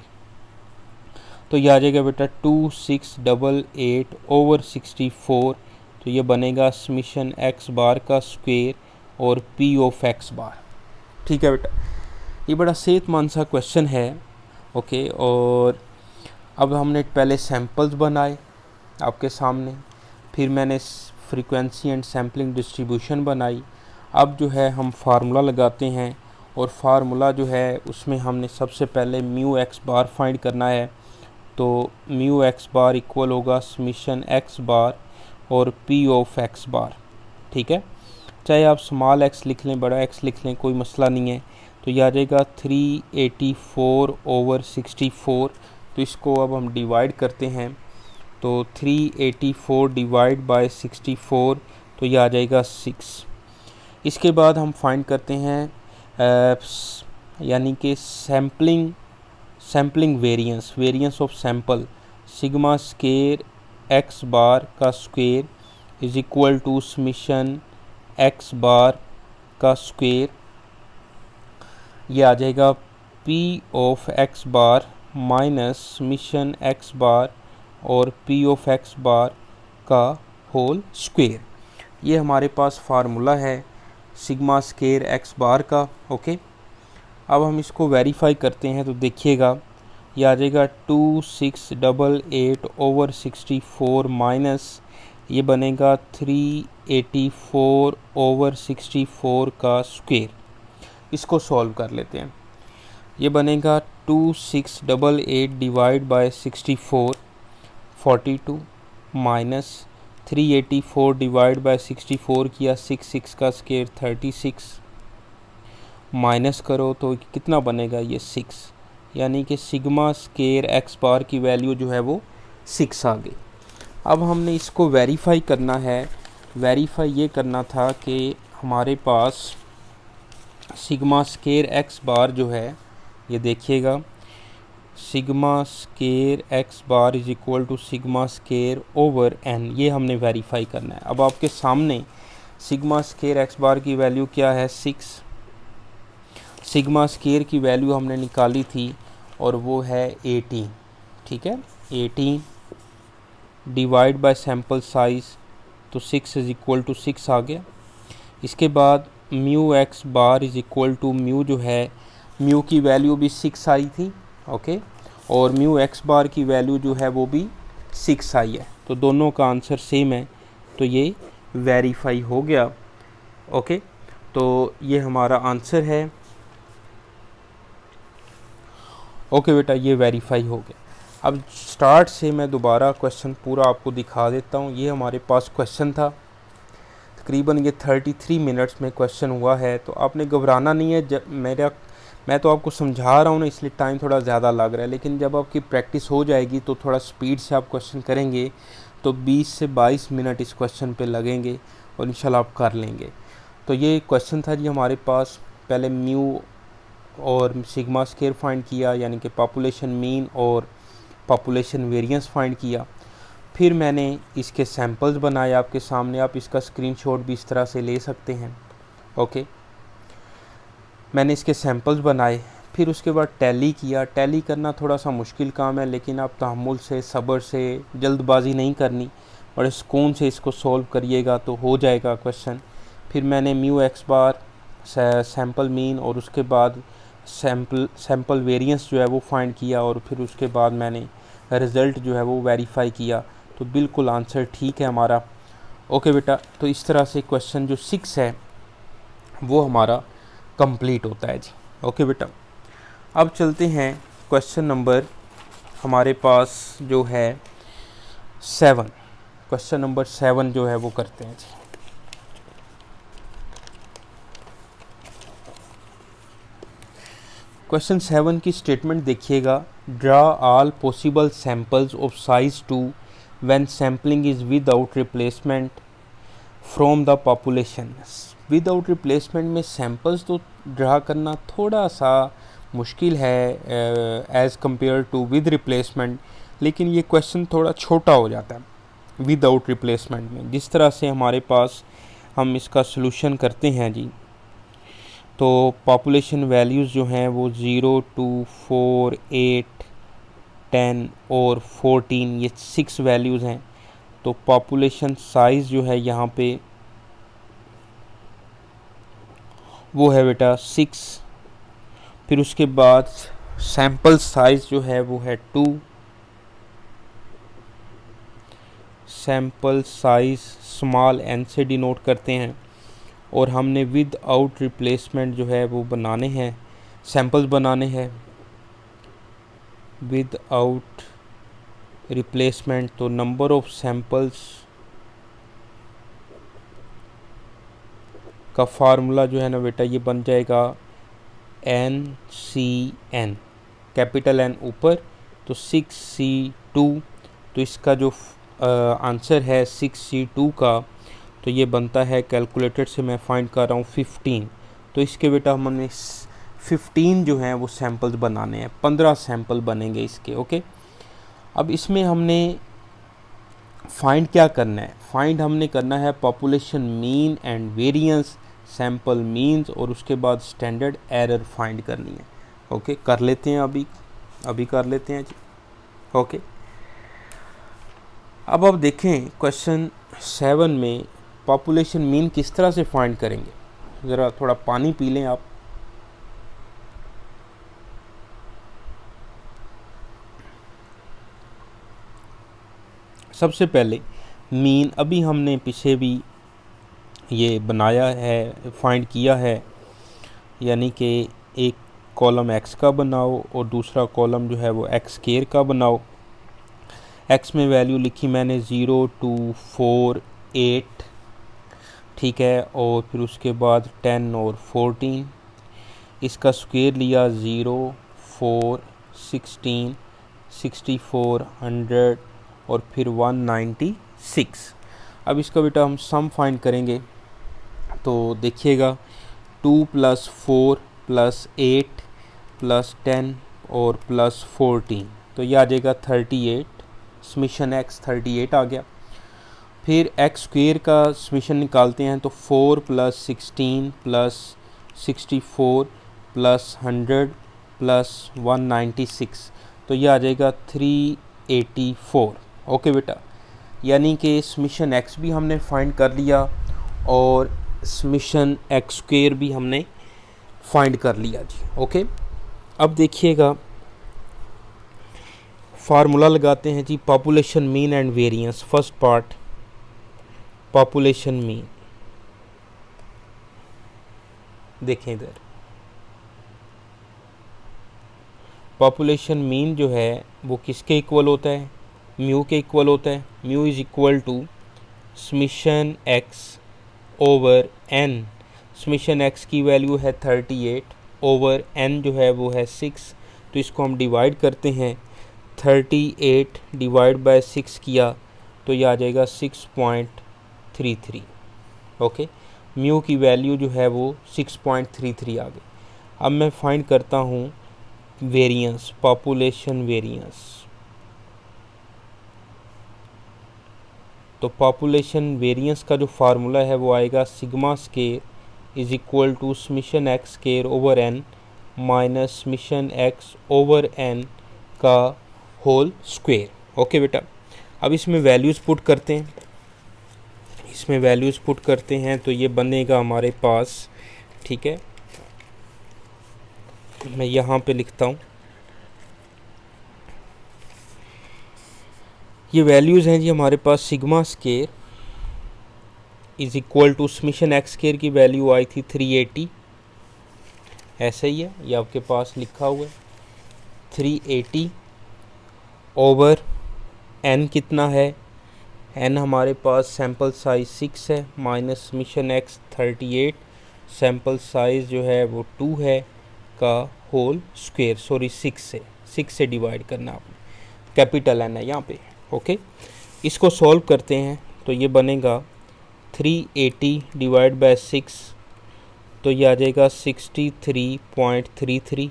तो ये आ जाएगा बेटा 2688/64। तो ये बनेगा समीशन एक्स बार का स्क्वायर और पी ऑफ एक्स बार। ठीक है बेटा, ये बड़ा सेहतमंद सा क्वेश्चन है। ओके, और अब हमने पहले सैम्पल्स बनाए आपके सामने, फिर मैंने फ्रीक्वेंसी एंड सैम्पलिंग डिस्ट्रीब्यूशन बनाई। अब जो है हम फार्मूला लगाते हैं, और फार्मूला जो है उसमें हमने सबसे पहले म्यू एक्स बार फाइंड करना है। तो म्यू एक्स बार इक्वल होगा समीशन एक्स बार और पी ऑफ एक्स बार। ठीक है, चाहे आप स्मॉल एक्स लिख लें, बड़ा एक्स लिख लें, कोई मसला नहीं है। तो ये आ जाएगा 384/64। तो इसको अब हम डिवाइड करते हैं। तो 384 डिवाइड बाय 64, तो ये आ जाएगा 6। इसके बाद हम फाइंड करते हैं यानी कि sampling variance of sample. Sigma square X bar का square is equal to summation X bar का स्क्वायर। ये आ जाएगा P of X bar minus summation X bar और पी ऑफ एक्स बार का होल स्क्वायर। ये हमारे पास फार्मूला है सिग्मा स्केयर एक्स बार का। ओके, अब हम इसको वेरीफाई करते हैं। तो देखिएगा, ये आ जाएगा 2688/64 माइनस ये बनेगा 384/64 का स्क्वायर। इसको सॉल्व कर लेते हैं। ये बनेगा 2688 divide by 64 42 minus 384 divide by 64 किया 6 का स्क्वायर 36 माइनस करो तो कितना बनेगा, ये 6। यानी कि सिग्मा स्केयर एक्स बार की वैल्यू जो है वो 6 आ गई। अब हमने इसको वेरीफाई करना है। वेरीफाई ये करना था कि हमारे पास सिग्मा स्केयर एक्स बार जो है, ये देखिएगा, sigma square X bar is equal to sigma square over N. ये हमने वेरीफाई करना है। अब आपके सामने सिग्मा स्केयर एक्स बार की वैल्यू क्या है, 6। सिग्मा स्केयर की वैल्यू हमने निकाली थी और वो है 18। ठीक है, 18 डिवाइड बाय सैम्पल साइज़, तो 6 इज इक्वल टू 6 आ गया। इसके बाद mu X bar is equal to mu जो है, म्यू की वैल्यू भी 6 आई थी। ओके, और म्यू एक्स बार की वैल्यू जो है वो भी 6 आई है। तो दोनों का आंसर सेम है, तो ये वेरीफाई हो गया। ओके, तो ये हमारा आंसर है। ओके बेटा, ये वेरीफाई हो गया। अब स्टार्ट से मैं दोबारा क्वेश्चन पूरा आपको दिखा देता हूँ। ये हमारे पास क्वेश्चन था, तकरीबन ये 33 मिनट्स में क्वेश्चन हुआ है। तो आपने घबराना नहीं है। जब मैं तो आपको समझा रहा हूँ ना, इसलिए टाइम थोड़ा ज़्यादा लग रहा है, लेकिन जब आपकी प्रैक्टिस हो जाएगी तो थोड़ा स्पीड से आप क्वेश्चन करेंगे तो 20 से 22 मिनट इस क्वेश्चन पे लगेंगे और इंशाल्लाह आप कर लेंगे। तो ये क्वेश्चन था जी हमारे पास। पहले म्यू और सिग्मा स्केयर फाइंड किया, यानी कि पॉपुलेशन मीन और पॉपुलेशन वेरिएंस फाइंड किया। फिर मैंने इसके सैंपल्स बनाए आपके सामने। आप इसका स्क्रीनशॉट भी इस तरह से ले सकते हैं। ओके, मैंने इसके सैंपल्स बनाए। फिर उसके बाद टैली किया। टैली करना थोड़ा सा मुश्किल काम है, लेकिन आप तहम्मुल से, सब्र से, जल्दबाजी नहीं करनी, बड़े सुकून से इसको सॉल्व करिएगा तो हो जाएगा क्वेश्चन। फिर मैंने म्यू एक्स बार, सैम्पल मीन और उसके बाद सैम्पल वेरिएंस जो है वो फाइंड किया, और फिर उसके बाद मैंने रिज़ल्ट जो है वो वेरीफाई किया। तो बिल्कुल आंसर ठीक है हमारा। ओके बेटा, तो इस तरह से क्वेश्चन जो 6 है वो हमारा कंप्लीट होता है जी। ओके बेटा, अब चलते हैं क्वेश्चन नंबर हमारे पास जो है 7। क्वेश्चन नंबर 7 जो है वो करते हैं जी। क्वेश्चन 7 की स्टेटमेंट देखिएगा, draw all possible samples of size 2 when sampling is without replacement from the population. Without replacement में सैम्पल्स तो ड्रा करना थोड़ा सा मुश्किल है as compare to with replacement, लेकिन ये क्वेश्चन थोड़ा छोटा हो जाता है विदाउट रिप्लेसमेंट में। जिस तरह से हमारे पास हम इसका सलूशन करते हैं जी, तो पॉपुलेशन वैल्यूज़ जो हैं वो 0, 2, 4, 8, 10 और 14, ये 6 वैल्यूज़ हैं। तो पॉपुलेशन साइज़ जो है यहाँ पे वो है बेटा 6। फिर उसके बाद सैम्पल साइज़ जो है वो है 2। सैम्पल साइज़ स्मॉल n से डिनोट करते हैं, और हमने विद आउट रिप्लेसमेंट जो है वो बनाने हैं, सैम्पल्स बनाने हैं विद आउट रिप्लेसमेंट। तो नंबर ऑफ सैम्पल्स का फार्मूला जो है ना बेटा ये बन जाएगा NCN, कैपिटल N ऊपर तो 6C2। तो इसका जो आंसर है 6C2 का, तो ये बनता है, कैलकुलेटर से मैं फाइंड कर रहा हूँ 15। तो इसके बेटा हमने 15 जो हैं वो सैम्पल्स बनाने हैं, 15 सैम्पल बनेंगे इसके। ओके, अब इसमें हमने फाइंड क्या करना है, फाइंड हमने करना है population mean and variance, sample means, और उसके बाद स्टैंडर्ड एरर फाइंड करनी है। ओके, कर लेते हैं, अभी कर लेते हैं जी। ओके, अब आप देखें क्वेश्चन 7 में पॉपुलेशन मीन किस तरह से फाइंड करेंगे। ज़रा थोड़ा पानी पी लें आप। सबसे पहले मीन, अभी हमने पीछे भी ये बनाया है, फाइंड किया है, यानी कि एक कॉलम एक्स का बनाओ और दूसरा कॉलम जो है वो एक्स स्क्वायर का बनाओ। एक्स में वैल्यू लिखी मैंने 0, 2, 4, 8, ठीक है, और फिर उसके बाद 10 और 14। इसका स्क्वायर लिया 0, 4, 16, 64, 100 और फिर 196। अब इसका बेटा हम सम फाइंड करेंगे, तो देखिएगा 2 + 4 + 8 + 10 और +14, तो ये आ जाएगा 38। समीशन एक्स 38 आ गया। फिर एक्स स्क्वायर का समीशन निकालते हैं, तो 4 + 16 + 64 + 100 + 196, तो ये आ जाएगा 384। ओके बेटा, यानी कि समीशन एक्स भी हमने फाइंड कर लिया और समीशन एक्स स्क्वायर भी हमने फाइंड कर लिया जी। ओके, अब देखिएगा फार्मूला लगाते हैं जी, population mean and variance. First part, population mean, देखें इधर, पॉपुलेशन मीन जो है वो किसके इक्वल होता है, म्यू के इक्वल होता है। Mu is equal to summation X over N. Summation X की वैल्यू है 38 ओवर एन जो है वो है 6, तो इसको हम डिवाइड करते हैं। 38 डिवाइड बाय 6 किया तो ये आ जाएगा 6.33। ओके, म्यू की वैल्यू जो है वो 6.33 आ गई। अब मैं फाइंड करता हूँ वेरिएंस, पॉपुलेशन वेरिएंस। तो पॉपुलेशन वेरिएंस का जो फार्मूला है वो आएगा sigma square is equal to summation X square over N minus summation X over N का होल स्क्वायर। ओके बेटा, अब इसमें वैल्यूज़ पुट करते हैं, इसमें वैल्यूज़ पुट करते हैं तो ये बनेगा हमारे पास, ठीक है, मैं यहाँ पे लिखता हूँ, ये वैल्यूज़ हैं जी हमारे पास। Sigma square is equal to summation X square की वैल्यू आई थी 380, ऐसा ही है, ये आपके पास लिखा हुआ है 380 ओवर एन कितना है, एन हमारे पास सैम्पल साइज़ 6 है, minus summation x 38, sample size जो है वो 2 है, का होल स्क्वायर, सॉरी 6 से डिवाइड करना आपने, कैपिटल N है यहाँ पे। ओके, इसको सॉल्व करते हैं तो ये बनेगा 380 डिवाइड बाय 6, तो ये आ जाएगा 63.33।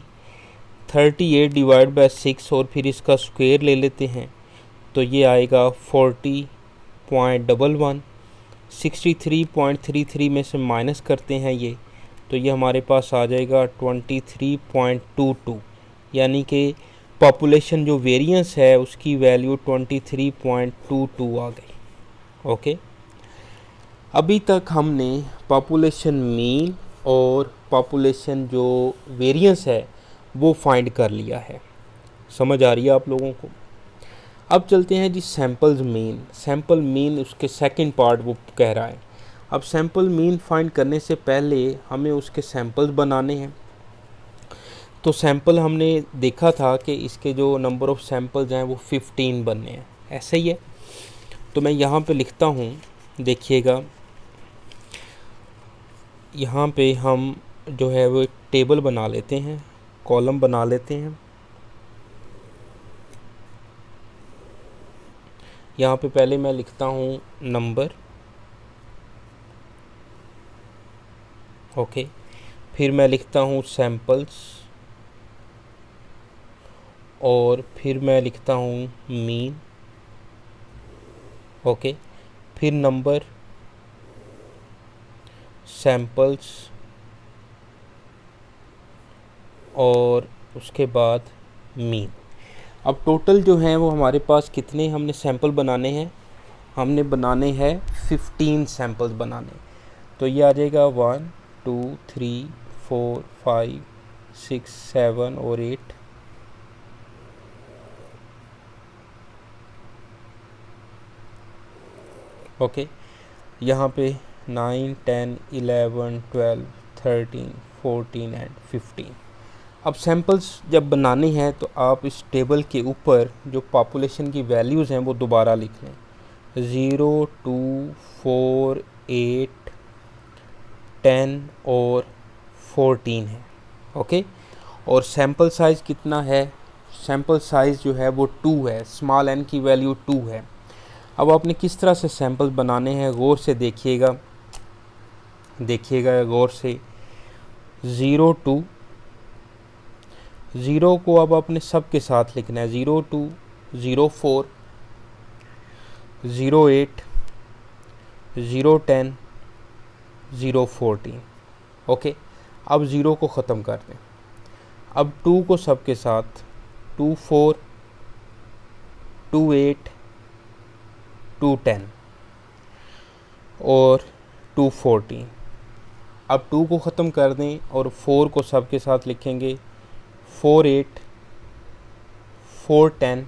38 डिवाइड बाय 6 और फिर इसका स्क्वायर ले लेते हैं तो ये आएगा 40.11। 63.33 में से माइनस करते हैं ये, तो ये हमारे पास आ जाएगा 23.22, यानी कि पॉपुलेशन जो वेरिएंस है उसकी वैल्यू 23.22 आ गई। ओके, अभी तक हमने पॉपुलेशन मीन और पॉपुलेशन जो वेरिएंस है वो फाइंड कर लिया है। समझ आ रही है आप लोगों को? अब चलते हैं जी सैम्पल्स मीन। सैम्पल मीन उसके सेकंड पार्ट वो कह रहा है। अब सैम्पल मीन फाइंड करने से पहले हमें उसके सैम्पल्स बनाने हैं। तो सैम्पल हमने देखा था कि इसके जो नंबर ऑफ़ सैम्पल्स हैं वो 15 बनने हैं, ऐसे ही है। तो मैं यहाँ पे लिखता हूँ, देखिएगा यहाँ पे हम जो है वो एक टेबल बना लेते हैं, कॉलम बना लेते हैं। यहाँ पे पहले मैं लिखता हूँ नंबर, ओके, फिर मैं लिखता हूँ सैम्पल्स, और फिर मैं लिखता हूँ मीन, ओके, फिर नंबर, सैम्पल्स, और उसके बाद मीन। अब टोटल जो है वो हमारे पास कितने हमने सैंपल बनाने हैं? हमने बनाने हैं 15 सैंपल्स बनाने। तो ये आ जाएगा 1 2 3 4 5 6 7 और 8। ओके, यहाँ पे 9 10 11 12 13 14 एंड 15। अब सैंपल्स जब बनाने हैं तो आप इस टेबल के ऊपर जो पॉपुलेशन की वैल्यूज़ हैं वो दोबारा लिख लें। 0 2 4 8 10 और 14 है। ओके, और सैंपल साइज़ कितना है? सैंपल साइज़ जो है वो 2 है, स्मॉल n की वैल्यू 2 है। अब आपने किस तरह से सैंपल बनाने हैं गौर से देखिएगा, गौर से। 0 2 0 को अब आपने सब के साथ लिखना है, 0 2 0 4 0 8 0 10 0 14। ओके, अब 0 को ख़त्म कर दें। अब 2 को सब के साथ, 2 4 2 8 2 10 और 2 14। अब 2 को ख़त्म कर दें और 4 को सब के साथ लिखेंगे, 4 8 4 10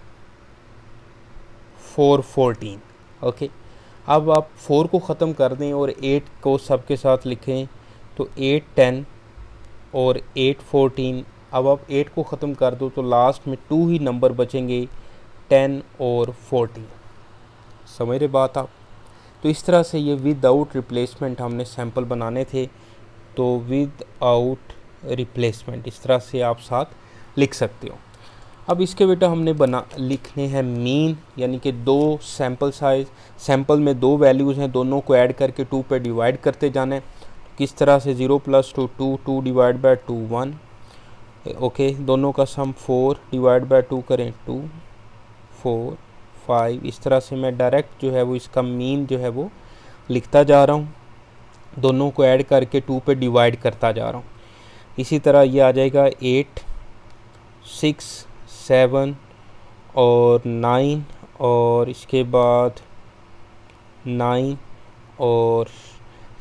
4 14। ओके, अब आप 4 को ख़त्म कर दें और 8 को सब के साथ लिखें तो 8 10 और 8 14। अब आप 8 को ख़त्म कर दो तो लास्ट में 2 ही नंबर बचेंगे, 10 और 14। समझ रहे बात आप? तो इस तरह से ये विदाउट रिप्लेसमेंट हमने सैंपल बनाने थे। तो विदाउट रिप्लेसमेंट इस तरह से आप साथ लिख सकते हो। अब इसके बेटा हमने लिखने हैं मीन, यानी कि 2 सैंपल साइज़, सैंपल में 2 वैल्यूज़ हैं, दोनों को ऐड करके 2 पे डिवाइड करते जाना है। किस तरह से? 0 + 2 2 2 डिवाइड बाय 2 1। ओके, दोनों का सम 4 डिवाइड बाय 2 करें 2 4 5। इस तरह से मैं डायरेक्ट जो है वो इसका मीन जो है वो लिखता जा रहा हूँ, दोनों को ऐड करके 2 पे डिवाइड करता जा रहा हूँ। इसी तरह ये आ जाएगा 8 6 7 और 9, और इसके बाद 9 और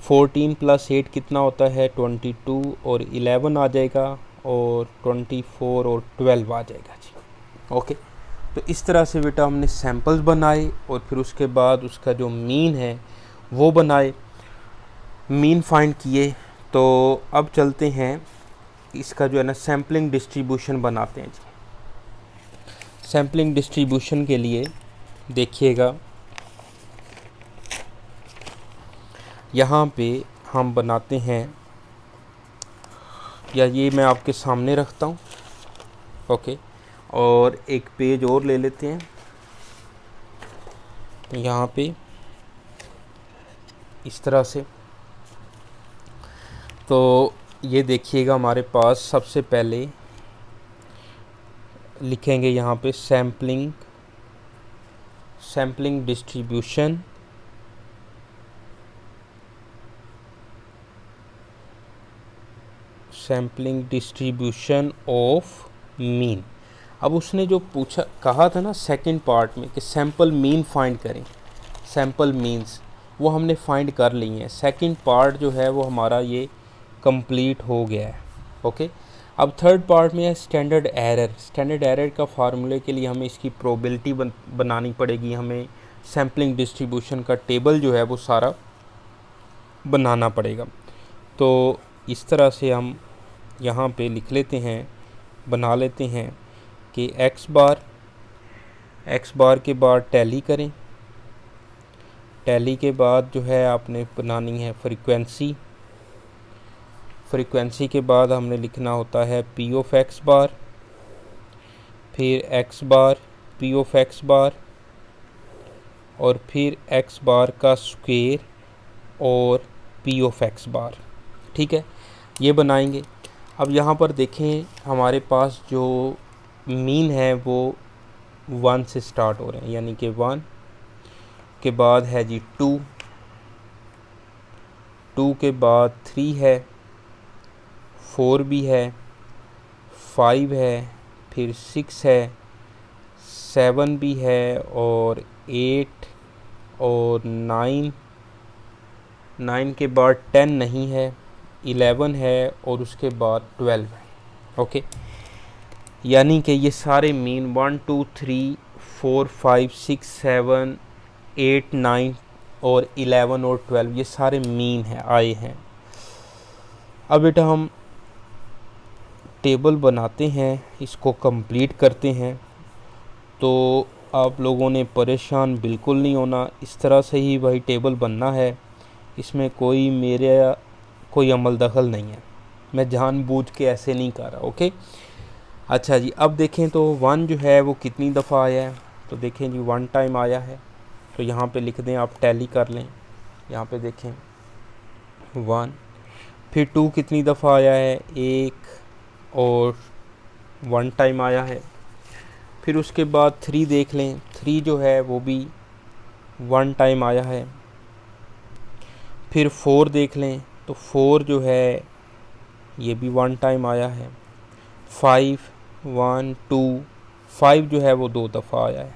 14 + 8 कितना होता है? 22 और 11 आ जाएगा, और 24 और 12 आ जाएगा जी। ओके, तो इस तरह से बेटा हमने सैंपल्स बनाए और फिर उसके बाद उसका जो मीन है वो बनाए, मीन फाइंड किए। तो अब चलते हैं इसका जो है ना सैम्पलिंग डिस्ट्रीब्यूशन बनाते हैं जी। सैम्पलिंग डिस्ट्रीब्यूशन के लिए देखिएगा, यहाँ पे हम बनाते हैं, या ये मैं आपके सामने रखता हूँ। ओके, और एक पेज और ले लेते हैं यहाँ पे इस तरह से। तो ये देखिएगा हमारे पास सबसे पहले लिखेंगे यहाँ पे सैम्पलिंग डिस्ट्रीब्यूशन ऑफ मीन। अब उसने जो कहा था ना सेकंड पार्ट में कि सैम्पल मीन फाइंड करें, सैम्पल मीन्स वो हमने फाइंड कर ली हैं। सेकंड पार्ट जो है वो हमारा ये कंप्लीट हो गया है। ओके, अब थर्ड पार्ट में है स्टैंडर्ड एरर। स्टैंडर्ड एरर का फार्मूले के लिए हमें इसकी प्रोबेबिलिटी बनानी पड़ेगी, हमें सैम्पलिंग डिस्ट्रीब्यूशन का टेबल जो है वो सारा बनाना पड़ेगा। तो इस तरह से हम यहाँ पे लिख लेते हैं, बना लेते हैं कि एक्स बार के बाद टैली करें। टैली के बाद जो है आपने बनानी है फ्रीक्वेंसी के बाद हमने लिखना होता है पी ऑफ एक्स बार, फिर X bar P of X bar, और फिर एक्स बार का स्क्वायर और पी ऑफ एक्स बार। ठीक है, ये बनाएंगे। अब यहाँ पर देखें हमारे पास जो मीन है वो 1 से स्टार्ट हो रहे हैं, यानी कि 1 के बाद है जी 2 के बाद 3 है, 4 भी है, 5 है, फिर 6 है, 7 भी है, और 8 और 9 के बाद 10 नहीं है, 11 है, और उसके बाद 12 है। ओके, यानी कि ये सारे मीन 1 2 3 4 5 6 7 8 9 और 11 और 12 ये सारे मीन हैं, आए हैं। अब बेटा हम टेबल बनाते हैं, इसको कंप्लीट करते हैं। तो आप लोगों ने परेशान बिल्कुल नहीं होना, इस तरह से ही वही टेबल बनना है, इसमें कोई अमल दखल नहीं है, मैं जानबूझ के ऐसे नहीं कर रहा। ओके, अच्छा जी, अब देखें तो 1 जो है वो कितनी दफ़ा आया है, तो देखें जी 1 टाइम आया है, तो यहाँ पे लिख दें, आप टैली कर लें, यहाँ पे देखें 1। फिर 2 कितनी दफ़ा आया है, 1 और 1 टाइम आया है। फिर उसके बाद 3 देख लें, 3 जो है वो भी 1 टाइम आया है। फिर 4 देख लें, तो 4 जो है ये भी 1 टाइम आया है। 5 1 2 5 जो है वो 2 दफ़ा आया है।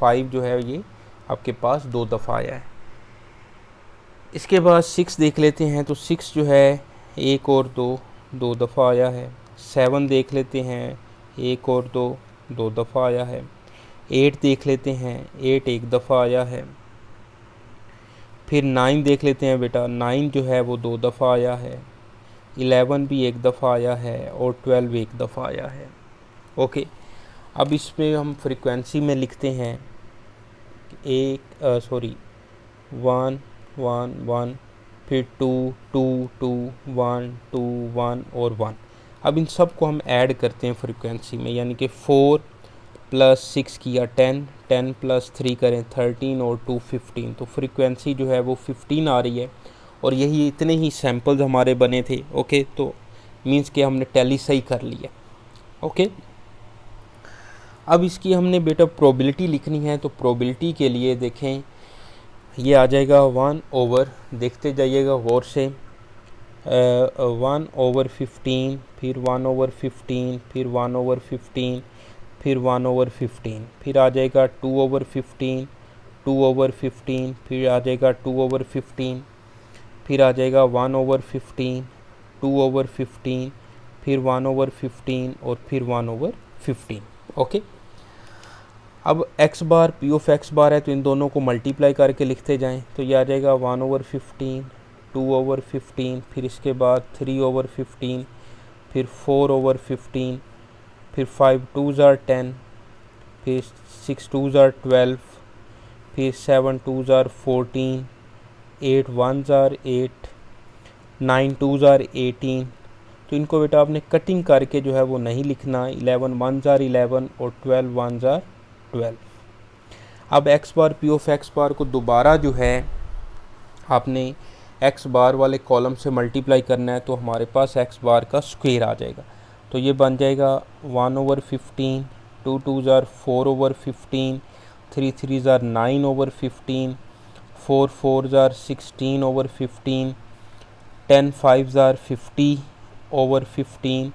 5 जो है ये आपके पास 2 दफ़ा आया है। इसके बाद 6 देख लेते हैं, तो 6 जो है 1 और 2 दफ़ा आया है। 7 देख लेते हैं, 1 और 2 दफ़ा आया है। 8 देख लेते हैं, 8 1 दफ़ा आया है। फिर 9 देख लेते हैं बेटा, 9 जो है वो 2 दफ़ा आया है। 11 भी 1 दफ़ा आया है, और 12 1 दफ़ा आया है। ओके, अब इसमें हम फ्रीक्वेंसी में लिखते हैं 1 1 1 1, फिर 2 2 2 1 2 1 और 1। अब इन सब को हम ऐड करते हैं फ्रीक्वेंसी में, यानी कि 4 + 6 किया 10, 10 + 3 करें 13, और 2 15, तो फ्रीक्वेंसी जो है वो 15 आ रही है। और यही इतने ही सैम्पल्स हमारे बने थे। ओके, तो मीन्स कि हमने टैली सही कर लिया। ओके, अब इसकी हमने बेटा प्रोबेबिलिटी लिखनी है, तो प्रोबेबिलिटी के लिए देखें ये आ जाएगा 1/, देखते जाइएगा गौर से, 1/15, फिर 1/15, फिर 1/15, फिर 1/15, फिर आ जाएगा 2/15, 2/15, फिर आ जाएगा 2/15, फिर आ जाएगा 1/15, 2/15, फिर 1/15 और फिर 1/15। ओके, अब x bar P of X bar है, तो इन दोनों को मल्टीप्लाई करके लिखते जाएं, तो ये आ जाएगा 1/15, 2/15, फिर इसके बाद 3/15, फिर 4/15, फिर 5 2s are 10, फिर 6 2s are 12, फिर 7 2s are 14, 8 1s are 8, 9 2s are 18। तो इनको बेटा आपने कटिंग करके जो है वो नहीं लिखना। 11 1s are 11 और 12 1s are 12। अब X bar P of X bar को दोबारा जो है आपने एक्स बार वाले कॉलम से मल्टीप्लाई करना है, तो हमारे पास एक्स बार का स्क्वायर आ जाएगा। तो ये बन जाएगा 1/15, 2 2s are 4/15, 3 3s are 9/15, 4 4s are 16/15, 10 5s are 50/15,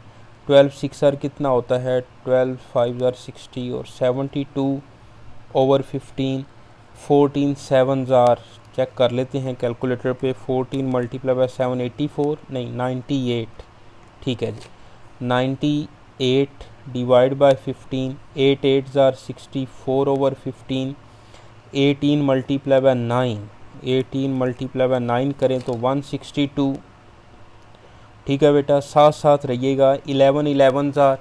12 6 are कितना होता है, 12 5s are 60 और 72/15, 14 7s are, चेक कर लेते हैं कैलकुलेटर पे, 14 मल्टीप्लाई बाय 7 84 नहीं 98, ठीक है जी, 98 divide by 15, 8 8s are 64/15, 18 multiply by 9, 18 multiply by 9 करें तो 162, ठीक है बेटा। साथ साथ रहिएगा, 11 11s are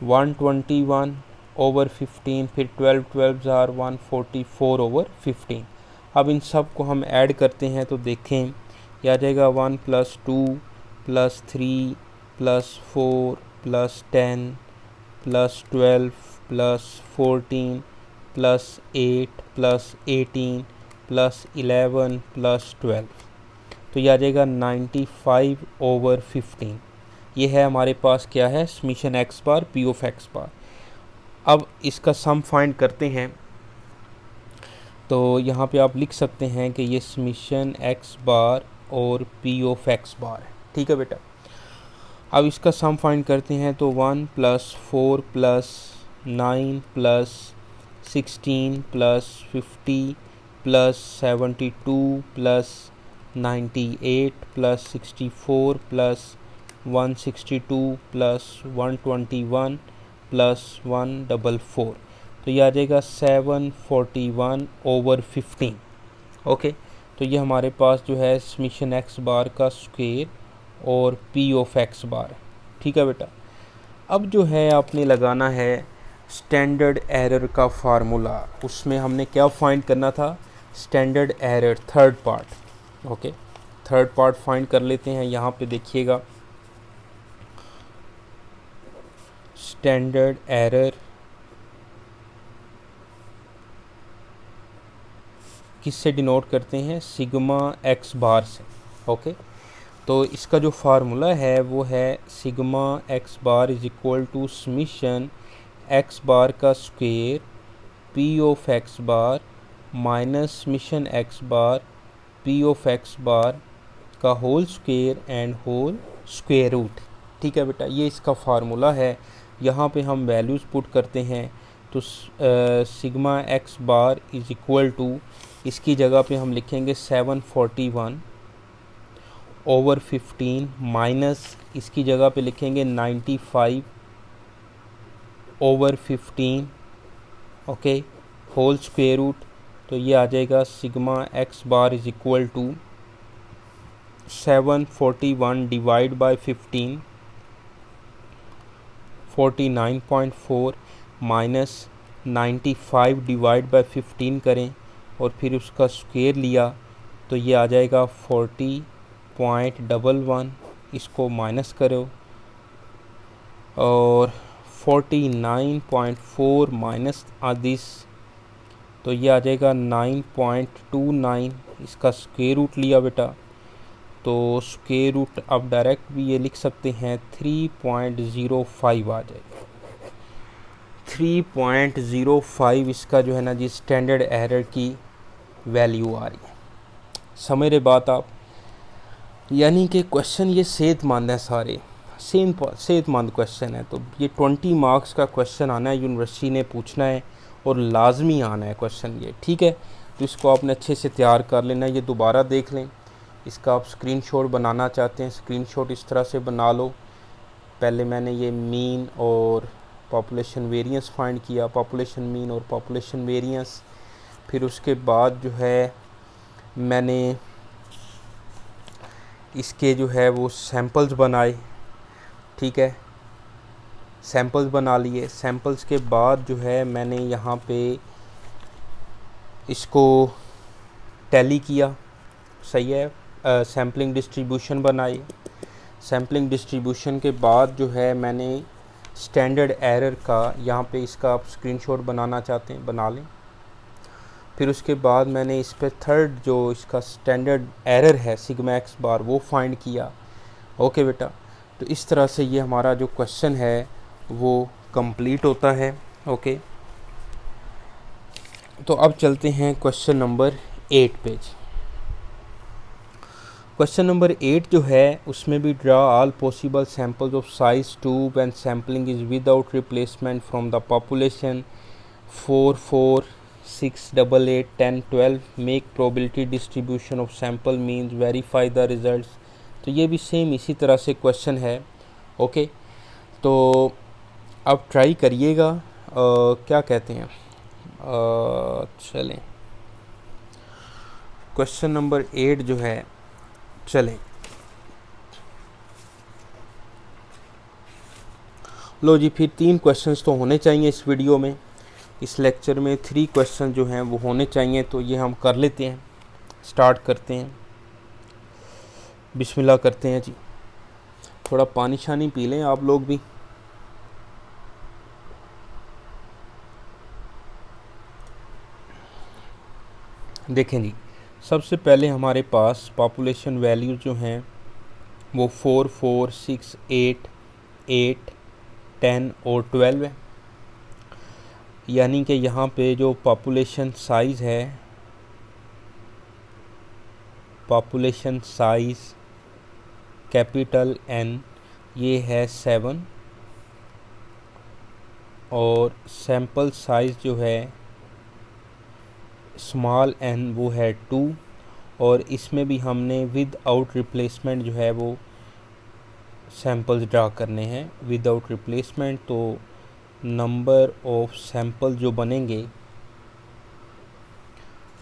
121/15, फिर 12 12s are 144/15। अब इन सब को हम ऐड करते हैं तो देखें ये आ जाएगा 1 + 2 + 3 + 4 + 10 + 12 + 14 + 8 + 18 + 11 + 12, तो ये आ जाएगा 95/15। ये है हमारे पास क्या है, summation X bar P of X bar. अब इसका सम फाइंड करते हैं, तो यहाँ पे आप लिख सकते हैं कि ये समीशन एक्स बार और पी ऑफ एक्स बार है, ठीक है बेटा। अब इसका सम फाइंड करते हैं, तो 1 + 4 + 9 + 16 + 50 + 72 + 98 + 64 + 162 + 121 + 144, तो ये आ जाएगा 741/15। ओके, तो ये हमारे पास जो है समीशन एक्स बार का स्क्वायर और पी ऑफ एक्स बार है, ठीक है बेटा। अब जो है आपने लगाना है स्टैंडर्ड एरर का फार्मूला। उसमें हमने क्या फाइंड करना था, standard error third part. Okay, third part find कर लेते हैं। यहाँ पे देखिएगा स्टैंडर्ड एरर किससे डिनोट करते हैं, सिग्मा एक्स बार से। ओके, तो इसका जो फार्मूला है वो है sigma X bar is equal to summation X bar का square P of X bar minus summation X bar P of X bar का whole square and whole square root, ठीक है बेटा। ये इसका फार्मूला है। यहाँ पे हम वैल्यूज़ पुट करते हैं, तो sigma X bar is equal to, इसकी जगह पे हम लिखेंगे 741/15 माइनस इसकी जगह पे लिखेंगे 95/15, ओके, होल स्क्वायर रूट। तो ये आ जाएगा sigma X bar is equal to 741 divide by 15 49.4 minus 95 divide by 15 करें और फिर उसका स्क्वायर लिया, तो ये आ जाएगा 40.11। इसको माइनस करो और 49.4 माइनस दिस, तो ये आ जाएगा 9.29। इसका स्क्वायर रूट लिया बेटा, तो स्क्वायर रूट अब डायरेक्ट भी ये लिख सकते हैं 3.05 आ जाएगा। 3.05 इसका जो है ना जी स्टैंडर्ड एरर की वैल्यू आ रही है। समझ रहे बात आप, यानी कि क्वेश्चन ये सेहतमंद है, सारे सेहतमंद क्वेश्चन है। तो ये 20 मार्क्स का क्वेश्चन आना है, यूनिवर्सिटी ने पूछना है और लाजमी आना है क्वेश्चन ये, ठीक है। तो इसको आपने अच्छे से तैयार कर लेना। ये दोबारा देख लें, इसका आप स्क्रीनशॉट बनाना चाहते हैं, स्क्रीनशॉट इस तरह से बना लो। पहले मैंने ये मीन और पॉपुलेशन वेरिएंस फाइंड किया, पॉपुलेशन मीन और पॉपुलेशन वेरिएंस। फिर उसके बाद जो है मैंने इसके जो है वो सैम्पल्स बनाए, ठीक है, सैम्पल्स बना लिए। सैम्पल्स के बाद जो है मैंने यहाँ पे इसको टैली किया, सही है, सैम्पलिंग डिस्ट्रीब्यूशन बनाई। सैम्पलिंग डिस्ट्रीब्यूशन के बाद जो है मैंने स्टैंडर्ड एरर का यहाँ पे इसका आप स्क्रीनशॉट बनाना चाहते हैं बना लें। फिर उसके बाद मैंने इस पर थर्ड जो इसका स्टैंडर्ड एरर है सिग्मा एक्स बार वो फाइंड किया। ओके बेटा, तो इस तरह से ये हमारा जो क्वेश्चन है वो कंप्लीट होता है। ओके, तो अब चलते हैं question number 8 page. Question number 8 जो है उसमें भी draw all possible samples of size 2 when sampling is without replacement from the population 4, 4, 6, 8, 8, 10, 12, make probability distribution of sample means, verify the results. तो ये भी सेम इसी तरह से क्वेश्चन है। ओके, तो अब ट्राई करिएगा। क्या कहते हैं, चलें क्वेश्चन नंबर 8 जो है, चलें लो जी। फिर 3 क्वेश्चंस तो होने चाहिए इस वीडियो में, इस लेक्चर में 3 क्वेश्चन जो हैं वो होने चाहिए। तो ये हम कर लेते हैं, स्टार्ट करते हैं, बिस्मिल्लाह करते हैं जी। थोड़ा पानी शानी पी लें आप लोग भी। देखें जी, सबसे पहले हमारे पास पॉपुलेशन वैल्यू जो हैं वो 4, 4, 6, 8, 8, 10 और 12 है। यानी कि यहाँ पे जो पॉपुलेशन साइज़ है, पॉपुलेशन साइज़ कैपिटल N ये है 7 और सैम्पल साइज़ जो है स्मॉल n वो है 2 और इसमें भी हमने विद आउट रिप्लेसमेंट जो है वो सैम्पल्स ड्रा करने हैं विदाउट रिप्लेसमेंट। तो नंबर ऑफ सैम्पल जो बनेंगे,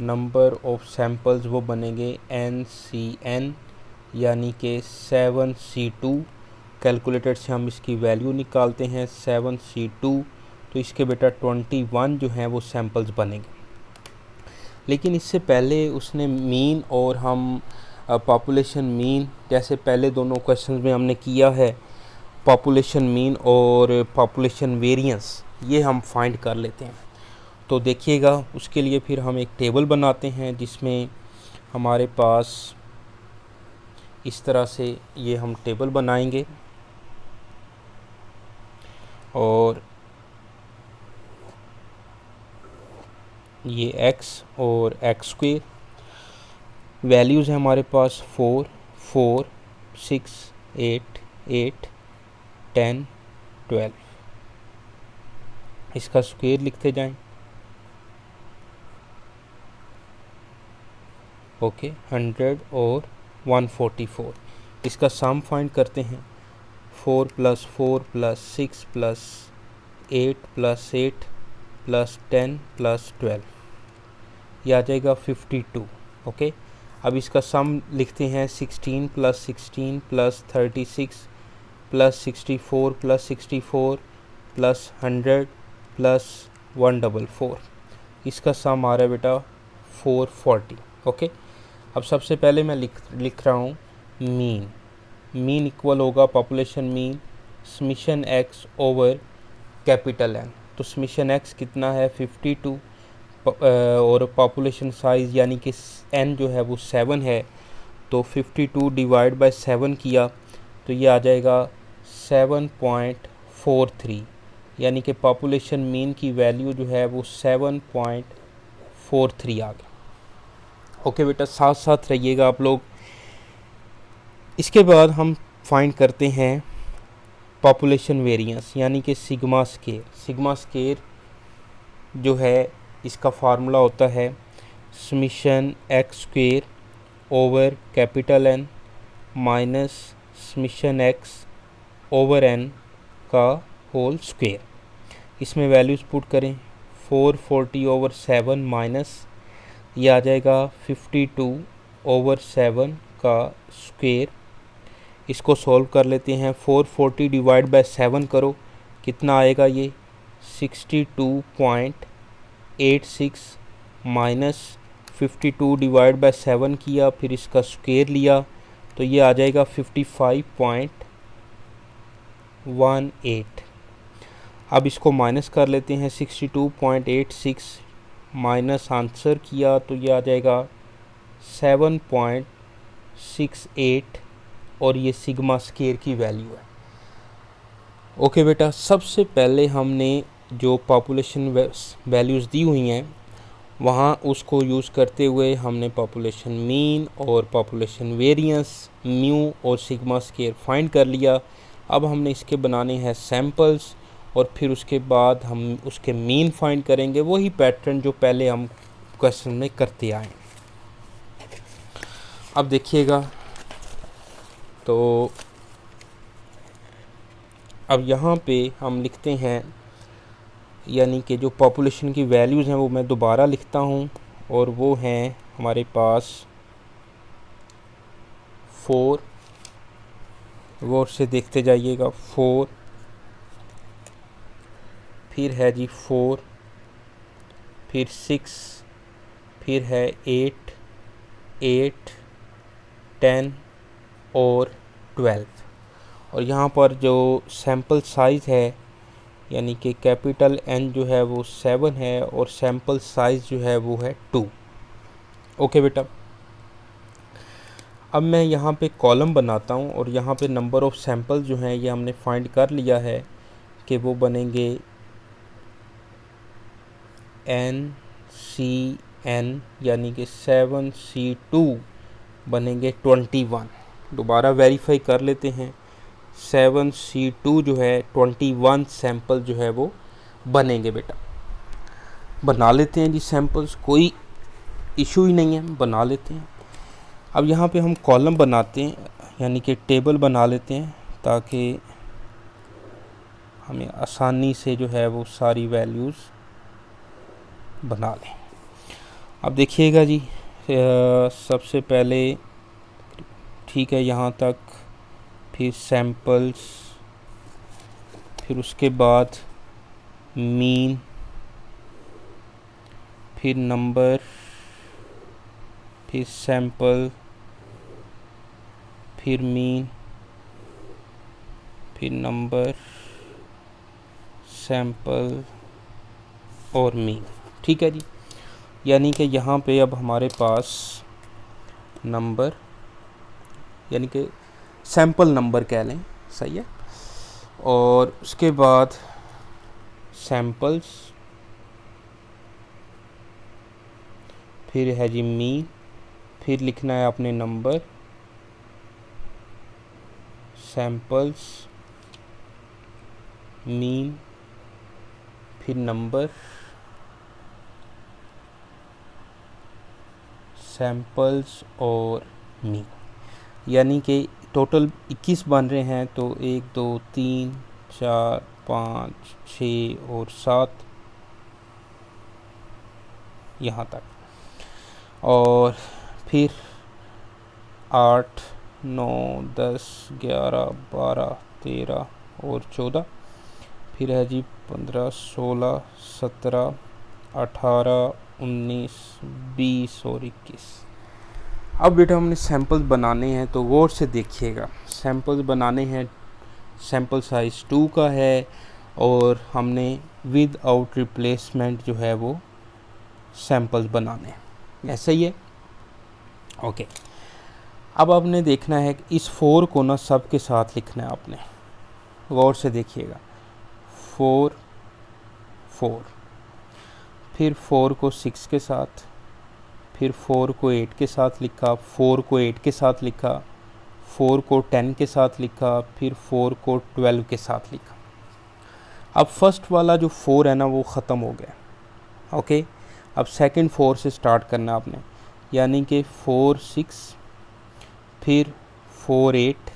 नंबर ऑफ सैम्पल्स वो बनेंगे NCN यानी कि 7C2। कैलकुलेटर से हम इसकी वैल्यू निकालते हैं 7C2, तो इसके बेटा 21 जो हैं वो सैम्पल्स बनेंगे। लेकिन इससे पहले उसने मीन और हम पॉपुलेशन मीन, जैसे पहले दोनों क्वेश्चंस में हमने किया है, पॉपुलेशन मीन और पॉपुलेशन वेरिएंस, ये हम फाइंड कर लेते हैं। तो देखिएगा, उसके लिए फिर हम एक टेबल बनाते हैं जिसमें हमारे पास इस तरह से ये हम टेबल बनाएंगे और ये x और x स्क्वायर, वैल्यूज़ हैं हमारे पास 4, 4, 6, 8, 8, 10, 12, इसका स्क्वायर लिखते जाएं। ओके, 100 और 144, इसका सम फाइंड करते हैं। 4 + 4 + 6 + 8 + 8 + 10 + 12, यह आ जाएगा 52। ओके, अब इसका सम लिखते हैं 16 + 16 + 36 + 64 + 64 + 100 + 144, इसका सम आ रहा है बेटा 440। ओके, अब सबसे पहले मैं लिख रहा हूँ मीन। मीन इक्वल होगा population mean summation x over capital N। तो समीशन x कितना है 52 और पॉपुलेशन साइज़ यानी कि n जो है वो 7 है, तो 52 डिवाइड बाय 7 किया तो ये आ जाएगा 7.43, यानी कि पॉपुलेशन मीन की वैल्यू जो है वो 7.43 आ गई। ओके बेटा, साथ साथ रहिएगा आप लोग। इसके बाद हम फाइंड करते हैं पॉपुलेशन वेरिएंस यानी कि सिग्मा स्केयर। सिग्मा स्केयर जो है इसका फार्मूला होता है summation x square over capital N minus summation x over n का होल स्क्वायर। इसमें वैल्यूज़ पुट करें, 440 ओवर 7 माइनस ये आ जाएगा 52 ओवर 7 का स्क्वायर। इसको सॉल्व कर लेते हैं। 440 डिवाइड बाय 7 करो, कितना आएगा ये 62.86 माइनस 52 डिवाइड बाय 7 किया, फिर इसका स्क्वायर लिया तो ये आ जाएगा 55.18। अब इसको माइनस कर लेते हैं, 62.86 माइनस आंसर किया तो ये आ जाएगा 7.68 और ये सिग्मा स्केयर की वैल्यू है। ओके बेटा, सबसे पहले हमने जो पॉपुलेशन वैल्यूज़ दी हुई हैं वहाँ उसको यूज़ करते हुए हमने पॉपुलेशन मीन और पॉपुलेशन वेरिएंस, म्यू और सिग्मा स्केयर फाइंड कर लिया। अब हमने इसके बनाने हैं सैम्पल्स और फिर उसके बाद हम उसके मीन फाइंड करेंगे, वही पैटर्न जो पहले हम क्वेश्चन में करते आए। अब देखिएगा, तो अब यहाँ पे हम लिखते हैं, यानी कि जो पॉपुलेशन की वैल्यूज़ हैं वो मैं दोबारा लिखता हूँ और वो हैं हमारे पास 4, गौर से देखते जाइएगा, 4, फिर है जी 4, फिर 6, फिर है 8, 10 और 12। और यहाँ पर जो सैम्पल साइज़ है यानी कि कैपिटल N जो है वो 7 है और सैम्पल साइज़ जो है वो है 2। ओके बेटा, अब मैं यहाँ पे कॉलम बनाता हूँ और यहाँ पे नंबर ऑफ़ सैम्पल जो हैं ये हमने फाइंड कर लिया है कि वो बनेंगे NCN, यानी कि 7C2 बनेंगे 21। दोबारा वेरीफाई कर लेते हैं, 7C2 जो है 21 सैंपल जो है वो बनेंगे बेटा। बना लेते हैं जी सैंपल्स, कोई इशू ही नहीं है, बना लेते हैं। अब यहाँ पे हम कॉलम बनाते हैं, यानी कि टेबल बना लेते हैं ताकि हमें आसानी से जो है वो सारी वैल्यूज़ बना लें। अब देखिएगा जी, सबसे पहले ठीक है यहाँ तक, फिर सैम्पल्स, फिर उसके बाद मीन, फिर नंबर, फिर सैम्पल, फिर मीन, फिर नंबर, सैम्पल और मीन। ठीक है जी, यानी कि यहाँ पे अब हमारे पास नंबर, यानी कि सैम्पल नंबर कह लें, सही है, और उसके बाद सैम्पल्स, फिर है जी मीन, फिर लिखना है अपने नंबर, सैम्पल्स, मीन, फिर नंबर, सैम्पल्स और मीन, यानी कि टोटल 21 बन रहे हैं। तो 1 2 3 4 5 6 और 7 यहाँ तक, और फिर 8 9 10 11 12 13 और 14, फिर है जी 15 16 17 18 19 20 और 21। अब बेटा हमने सैंपल्स बनाने हैं, तो गौर से देखिएगा, सैंपल्स बनाने हैं, सैंपल साइज़ 2 का है और हमने विद आउट रिप्लेसमेंट जो है वो सैंपल्स बनाने हैं, ऐसा ही है। ओके, अब आपने देखना है कि इस 4 को ना सब के साथ लिखना है आपने, गौर से देखिएगा, 4 4, फिर 4 को 6 के साथ, फिर 4 को 8 के साथ लिखा, 4 को 8 के साथ लिखा, 4 को 10 के साथ लिखा, फिर 4 को 12 के साथ लिखा। अब फर्स्ट वाला जो 4 है ना वो ख़त्म हो गया। ओके, अब सेकंड 4 से स्टार्ट करना आपने, यानी कि 4 6, फिर 4 8,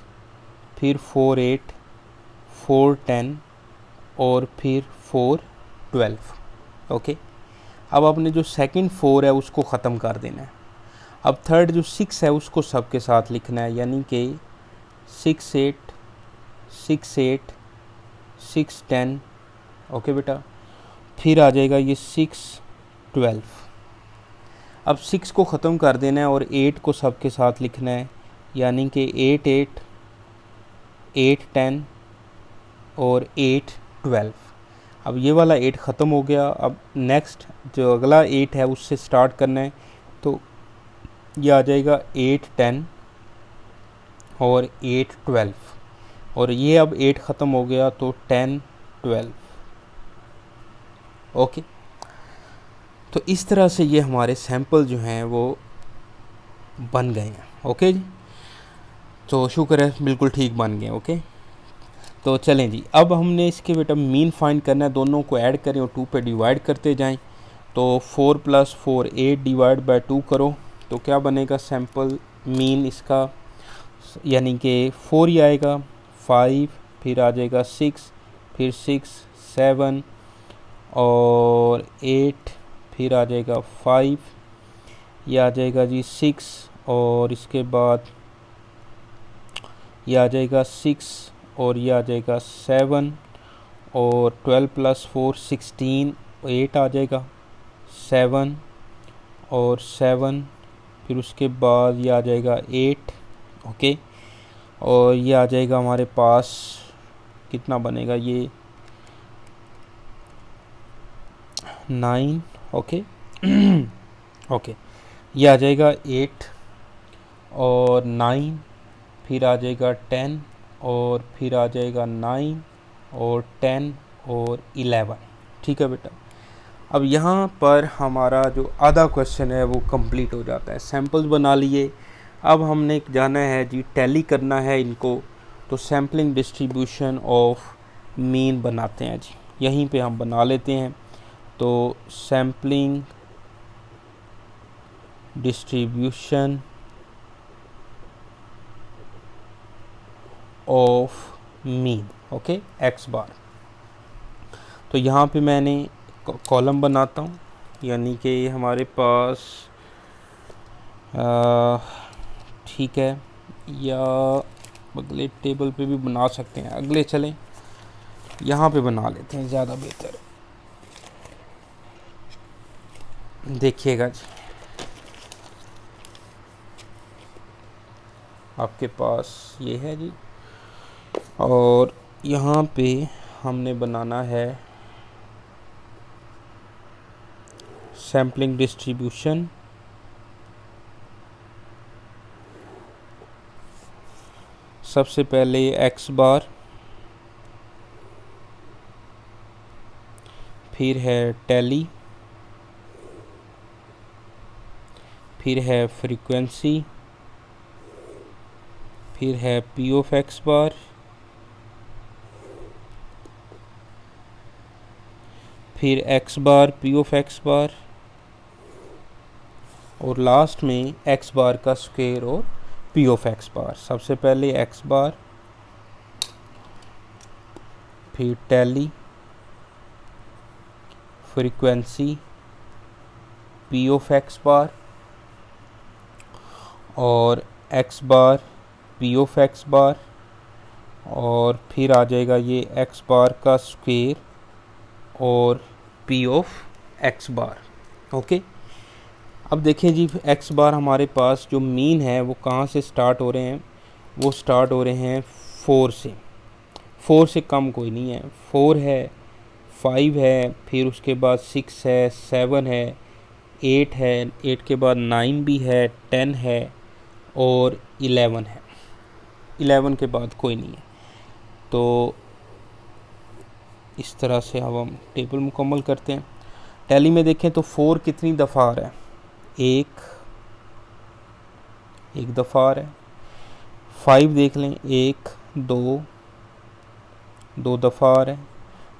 फिर 4 8, 4 10 और फिर 4 12। ओके, अब आपने जो सेकंड 4 है उसको ख़त्म कर देना है। अब थर्ड जो 6 है उसको सब के साथ लिखना है, यानी कि 6 8 6 8 6 10। ओके बेटा, फिर आ जाएगा ये 6 12। अब 6 को ख़त्म कर देना है और 8 को सब के साथ लिखना है, यानी कि 8 8, 8 10 और 8 12। अब ये वाला 8 ख़त्म हो गया। अब नेक्स्ट जो अगला 8 है उससे स्टार्ट करना है, तो ये आ जाएगा 8 10 और 8 12। और ये अब 8 ख़त्म हो गया तो 10 12। ओके, तो इस तरह से ये हमारे सैंपल जो हैं वो बन गए हैं। ओके जी, तो शुक्र है बिल्कुल ठीक बन गए। ओके, तो चलें जी, अब हमने इसके बेटा मीन फाइंड करना है। दोनों को ऐड करें और 2 पे डिवाइड करते जाएं। तो 4 + 4 8 डिवाइड बाय 2 करो तो क्या बनेगा सैंपल मीन इसका, यानी कि 4 ही आएगा। 5 फिर आ जाएगा 6, फिर 6 7 और 8, फिर आ जाएगा 5, ये आ जाएगा जी 6 और इसके बाद ये आ जाएगा 6 और ये आ जाएगा 7 और 12 + 4 16, 8 आ जाएगा 7 और 7, फिर उसके बाद ये आ जाएगा 8। ओके, और ये आ जाएगा हमारे पास कितना बनेगा ये 9। ओके ओके, ये आ जाएगा 8 और 9, फिर आ जाएगा 10 और फिर आ जाएगा 9 और 10 और 11। ठीक है बेटा, अब यहाँ पर हमारा जो आधा क्वेश्चन है वो कंप्लीट हो जाता है। सैंपल्स बना लिए, अब हमने जाना है जी टैली करना है इनको। तो सैम्पलिंग डिस्ट्रीब्यूशन ऑफ मीन बनाते हैं जी, यहीं पे हम बना लेते हैं। तो sampling distribution of mean, okay, X bar. तो यहाँ पे मैंने कॉलम बनाता हूँ, यानी कि हमारे पास ठीक है, या अगले टेबल पे भी बना सकते हैं। अगले चलें, यहाँ पे बना लेते हैं, ज़्यादा बेहतर देखिएगा जी। आपके पास ये है जी, और यहाँ पे हमने बनाना है सैम्पलिंग डिस्ट्रीब्यूशन सबसे पहले एक्स बार, फिर है टैली, फिर है फ्रीक्वेंसी, फिर है पी ऑफ एक्स बार, फिर X bar P of X bar, और लास्ट में एक्स बार का स्क्वायर और पी ऑफ एक्स बार। सबसे पहले एक्स बार, फिर tally, frequency, P of X bar और X bar P of X bar, और फिर आ जाएगा ये एक्स बार का स्क्वायर और P of X bar. Okay, अब देखें जी, एक्स बार हमारे पास जो मीन है वो कहाँ से स्टार्ट हो रहे हैं, वो स्टार्ट हो रहे हैं 4 से। 4 से कम कोई नहीं है, 4 है, 5 है, फिर उसके बाद 6 है, 7 है, 8 है, 8 के बाद 9 भी है, 10 है और 11 है। 11 के बाद कोई नहीं है। तो इस तरह से अब हम टेबल मुकम्मल करते हैं। टैली में देखें तो 4 कितनी दफ़ा आ रहा है, एक दफ़ा आ रहा है। 5 देख लें, 1 2 2 दफ़ा आ रहा है।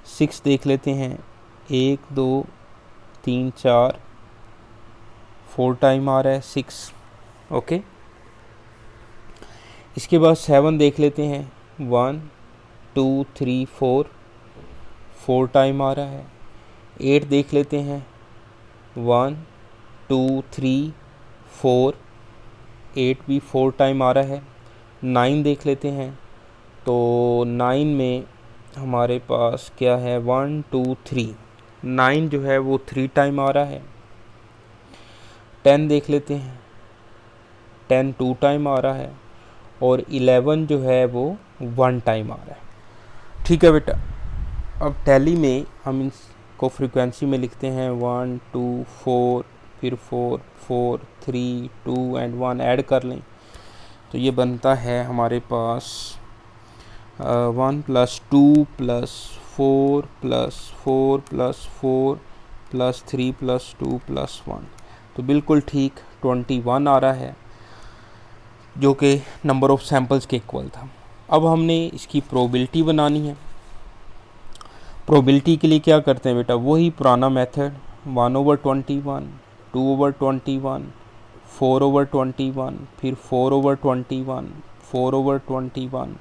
6 देख लेते हैं, 1 2 3 4 4 टाइम आ रहा है 6। ओके, इसके बाद 7 देख लेते हैं, 1 2 3 4 टाइम आ रहा है। 8 देख लेते हैं, 1 2 3 4, 8 भी 4 टाइम आ रहा है। 9 देख लेते हैं, तो 9 में हमारे पास क्या है, 1 2 3, 9 जो है वो 3 टाइम आ रहा है। 10 देख लेते हैं, 10 2 टाइम आ रहा है। और 11 जो है वो 1 टाइम आ रहा है। ठीक है बेटा, अब टैली में हम इसको फ्रीक्वेंसी में लिखते हैं 1 2 4, फिर 4 4 3 2 एंड 1 ऐड कर लें तो ये बनता है हमारे पास 1 + 2 + 4 + 4 + 4 + 3 + 2 + 1, तो बिल्कुल ठीक 21 आ रहा है जो कि नंबर ऑफ सैम्पल्स के इक्वल था। अब हमने इसकी प्रोबेबिलिटी बनानी है। प्रोबेबिलिटी के लिए क्या करते हैं बेटा, वही पुराना मेथड 1/21, 2/21, 4/21, फिर 4/21, 4/21,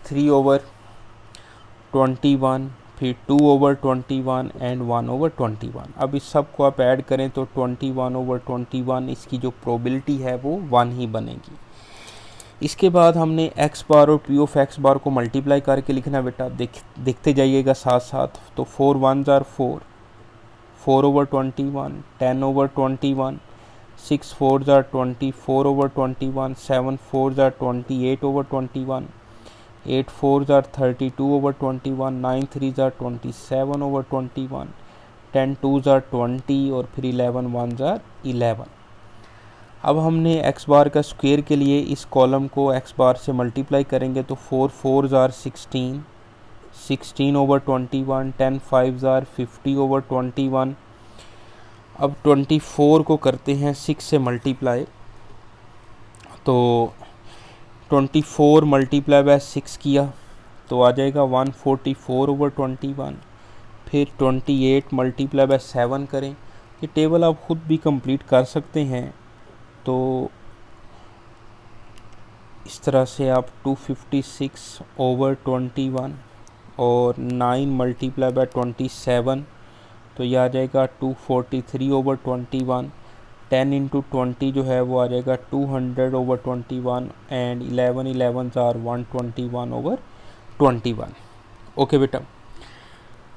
3/21, फिर 2/21 एंड 1/21। अब इस सब को आप ऐड करें तो 21/21 इसकी जो प्रोबेबिलिटी है वो 1 ही बनेगी। इसके बाद हमने x बार और p ऑफ x बार को मल्टीप्लाई करके लिखना बेटा, देखते जाइएगा साथ साथ। तो 4 1s are 4, 4/21, 10/21, 6 4s are 24/21, 7 4s are 28/21, 8 4s are 32/21, 9 3s are 27/21, 10 2s are 20 और फिर 11 1s are 11। अब हमने x बार का स्क्वायर के लिए इस कॉलम को x बार से मल्टीप्लाई करेंगे तो 4 4s are 16, 16/21, 10 5s are 50/21। अब 24 को करते हैं 6 से मल्टीप्लाई, तो 24 × 6 किया तो आ जाएगा 144/21। फिर 28 × 7 करें, ये टेबल आप ख़ुद भी कंप्लीट कर सकते हैं। तो इस तरह से आप 256/21 और 9 × 27, तो ये आ जाएगा 243/21। 10 × 20 जो है वो आ जाएगा 200/21 एंड 11 11s are 121/21। ओके बेटा,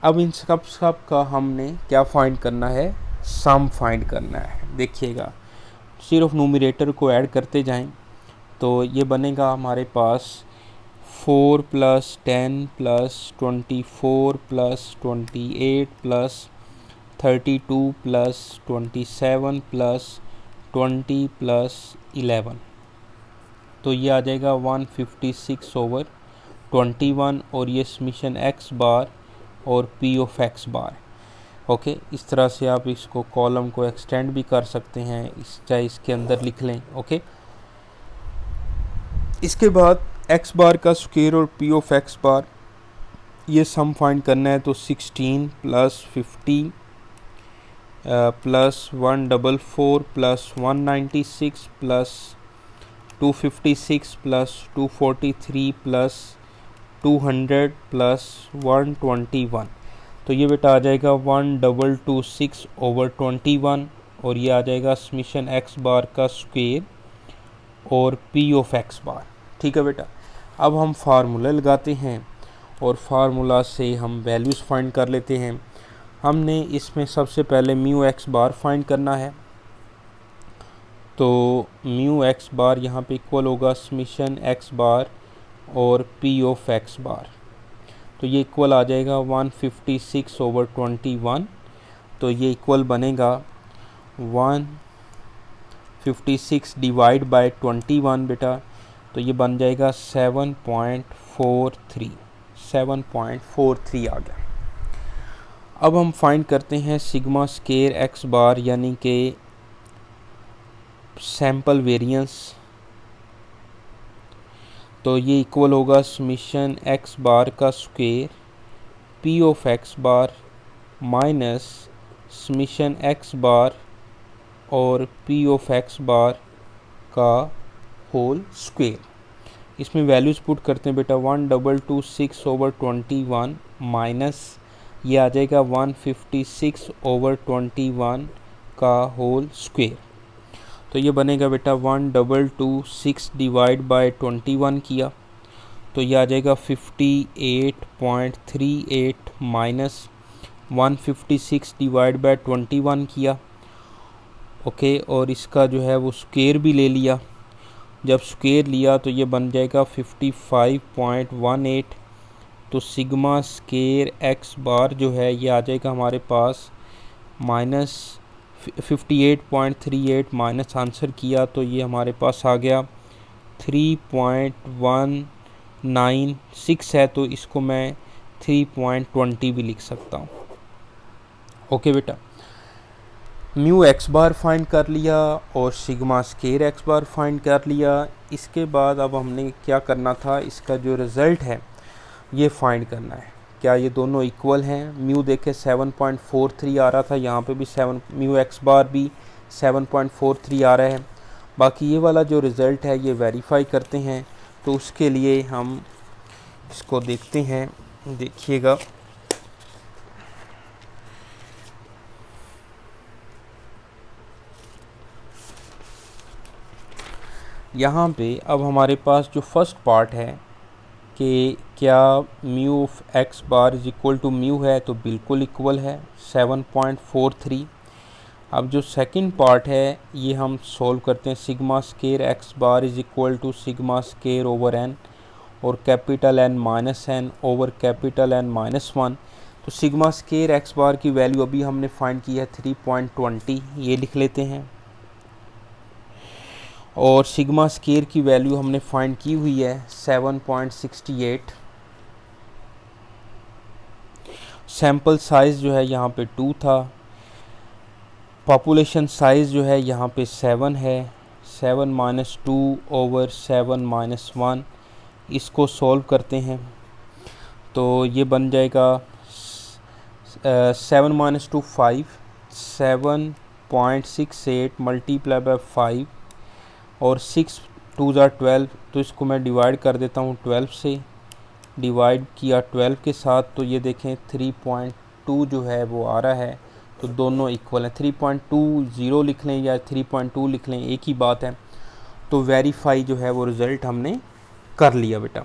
अब इन सब का हमने क्या फाइंड करना है, सम फाइंड करना है। देखिएगा सिर्फ न्यूमरेटर को ऐड करते जाएं तो ये बनेगा हमारे पास 4 + 10 + 24 + 28 + 32 + 27 + 20 + 11, तो ये आ जाएगा 156/21 और ये समीशन x बार और p of x bar. Okay, इस तरह से आप इसको कॉलम को एक्सटेंड भी कर सकते हैं, चाहे इसके अंदर लिख लें। ओके, इसके बाद x बार का स्क्वायर और p ऑफ x बार ये सम फाइंड करना है, तो 16 + 50 + 144 + 196 + 256 + 243 + 200 + 121, तो ये बेटा आ जाएगा 1226/21 और ये आ जाएगा समीशन x बार का स्क्वायर और p ऑफ x बार। ठीक है बेटा, अब हम फार्मूला लगाते हैं और फार्मूला से हम वैल्यूज़ फाइंड कर लेते हैं। हमने इसमें सबसे पहले μ(x) बार फाइंड करना है, तो μ(x) बार यहाँ पे इक्वल होगा समीशन x बार और p ऑफ x बार, तो ये इक्वल आ जाएगा 156/21, तो ये इक्वल बनेगा 156 डिवाइड बाय 21 बेटा, तो ये बन जाएगा 7.43 आ गया। अब हम फाइंड करते हैं सिग्मा स्केयर x बार यानी कि सैंपल वेरिएंस, तो ये इक्वल होगा समीशन x बार का square p of x bar minus summation x बार और p ऑफ x बार का होल स्क्वायर। इसमें वैल्यूज़ पुट करते हैं बेटा, 1226/21 माइनस ये आ जाएगा 156/21 का होल स्क्वायर, तो ये बनेगा बेटा 1226 डिवाइड बाय 21 किया तो ये आ जाएगा 58.38 माइनस 156 डिवाइड बाय 21 किया। ओके, और इसका जो है वो स्क्वायर भी ले लिया, जब स्क्वायर लिया तो ये बन जाएगा 55.18। तो सिग्मा स्क्वायर एक्स बार जो है ये आ जाएगा हमारे पास -58.38 माइनस आंसर किया तो ये हमारे पास आ गया 3.196 है, तो इसको मैं 3.20 भी लिख सकता हूँ। ओके बेटा, म्यू एक्स बार फाइंड कर लिया और सिग्मा स्क्वायर एक्स बार फाइंड कर लिया। इसके बाद अब हमने क्या करना था, इसका जो रिज़ल्ट है ये फाइंड करना है। क्या ये दोनों इक्वल हैं? म्यू देखे 7.43 आ रहा था, यहाँ पे भी म्यू एक्स बार भी 7.43 आ रहा है। बाकी ये वाला जो रिज़ल्ट है ये वेरीफाई करते हैं, तो उसके लिए हम इसको देखते हैं। देखिएगा, यहाँ पे अब हमारे पास जो फर्स्ट पार्ट है कि क्या mu of X bar is equal to mu है, तो बिल्कुल इक्वल है 7.43। अब जो सेकंड पार्ट है ये हम सॉल्व करते हैं। Sigma square X bar is equal to sigma square over N और capital N minus N over capital N minus 1। तो सिग्मा स्क्वायर एक्स बार की वैल्यू अभी हमने फाइंड की है 3.20, ये लिख लेते हैं। और सिग्मा स्क्वायर की वैल्यू हमने फाइंड की हुई है 7.68। सैम्पल साइज़ जो है यहाँ पे 2 था। पॉपुलेशन साइज़ जो है यहाँ पे 7 है। 7 माइनस 2 ओवर 7 माइनस 1, इसको सॉल्व करते हैं तो ये बन जाएगा 7 माइनस 2 5, 7.68 मल्टीप्लाई बाय 5 और 6 2 ज़ा 12। तो इसको मैं डिवाइड कर देता हूँ 12 से। डिवाइड किया 12 के साथ तो ये देखें 3.2 जो है वो आ रहा है, तो दोनों इक्वल हैं। 3.20 लिख लें या 3.2 लिख लें, एक ही बात है। तो वेरीफाई जो है वो रिज़ल्ट हमने कर लिया बेटा।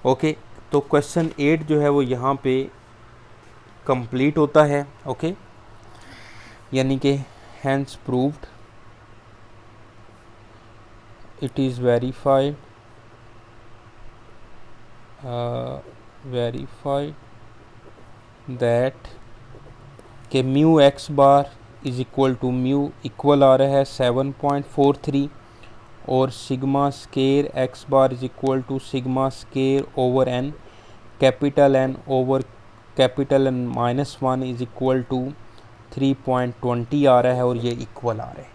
ओके, तो क्वेश्चन 8 जो है वो यहाँ पे कंप्लीट होता है। ओके, यानी कि hence proved, it is verified that कि mu X bar is equal to mu equal आ रहा है 7.43 और sigma square X bar is equal to sigma square over N capital N over capital N minus 1 is equal to 3.20 आ रहा है और ये इक्वल आ रहा है।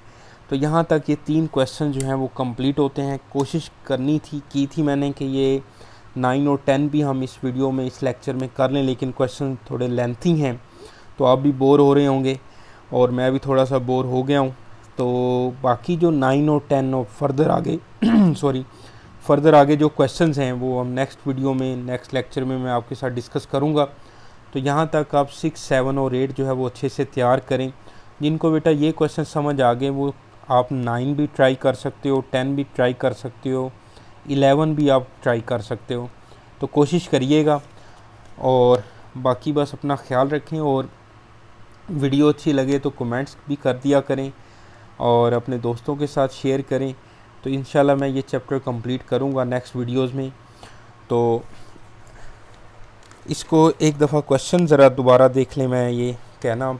तो यहाँ तक ये 3 क्वेश्चन जो हैं वो कंप्लीट होते हैं। कोशिश की थी मैंने कि ये 9 और 10 भी हम इस वीडियो में, इस लेक्चर में कर लें, लेकिन क्वेश्चन थोड़े लेंथी हैं तो आप भी बोर हो रहे होंगे और मैं भी थोड़ा सा बोर हो गया हूँ। तो बाकी जो 9 और 10 और फर्दर आगे फर्दर आगे जो क्वेश्चंस हैं वो हम नेक्स्ट वीडियो में, नेक्स्ट लेक्चर में मैं आपके साथ डिस्कस करूँगा। तो यहाँ तक आप 6, 7 और 8 जो है वो अच्छे से तैयार करें। जिनको बेटा ये क्वेश्चन समझ आ गए वो आप 9 भी ट्राई कर सकते हो, 10 भी ट्राई कर सकते हो, 11 भी आप ट्राई कर सकते हो। तो कोशिश करिएगा और बाकी बस अपना ख्याल रखें और वीडियो अच्छी लगे तो कमेंट्स भी कर दिया करें और अपने दोस्तों के साथ शेयर करें। तो इंशाल्लाह मैं ये चैप्टर कंप्लीट करूँगा नेक्स्ट वीडियोस में। तो इसको एक दफ़ा क्वेश्चन ज़रा दोबारा देख लें, मैं ये कहना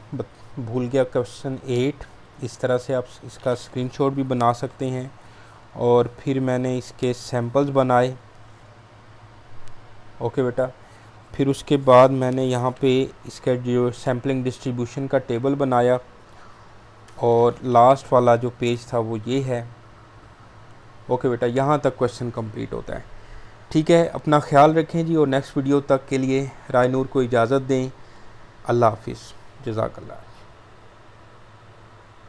भूल गया। क्वेश्चन 8 इस तरह से आप इसका स्क्रीनशॉट भी बना सकते हैं और फिर मैंने इसके सैंपल्स बनाए। ओके बेटा, फिर उसके बाद मैंने यहाँ पे इसका जो सैम्पलिंग डिस्ट्रीब्यूशन का टेबल बनाया और लास्ट वाला जो पेज था वो ये है। ओके बेटा, यहाँ तक क्वेश्चन कंप्लीट होता है। ठीक है, अपना ख्याल रखें जी और नेक्स्ट वीडियो तक के लिए रायनूर को इजाज़त दें। अल्लाह हाफिज़, जज़ाकल्लाह।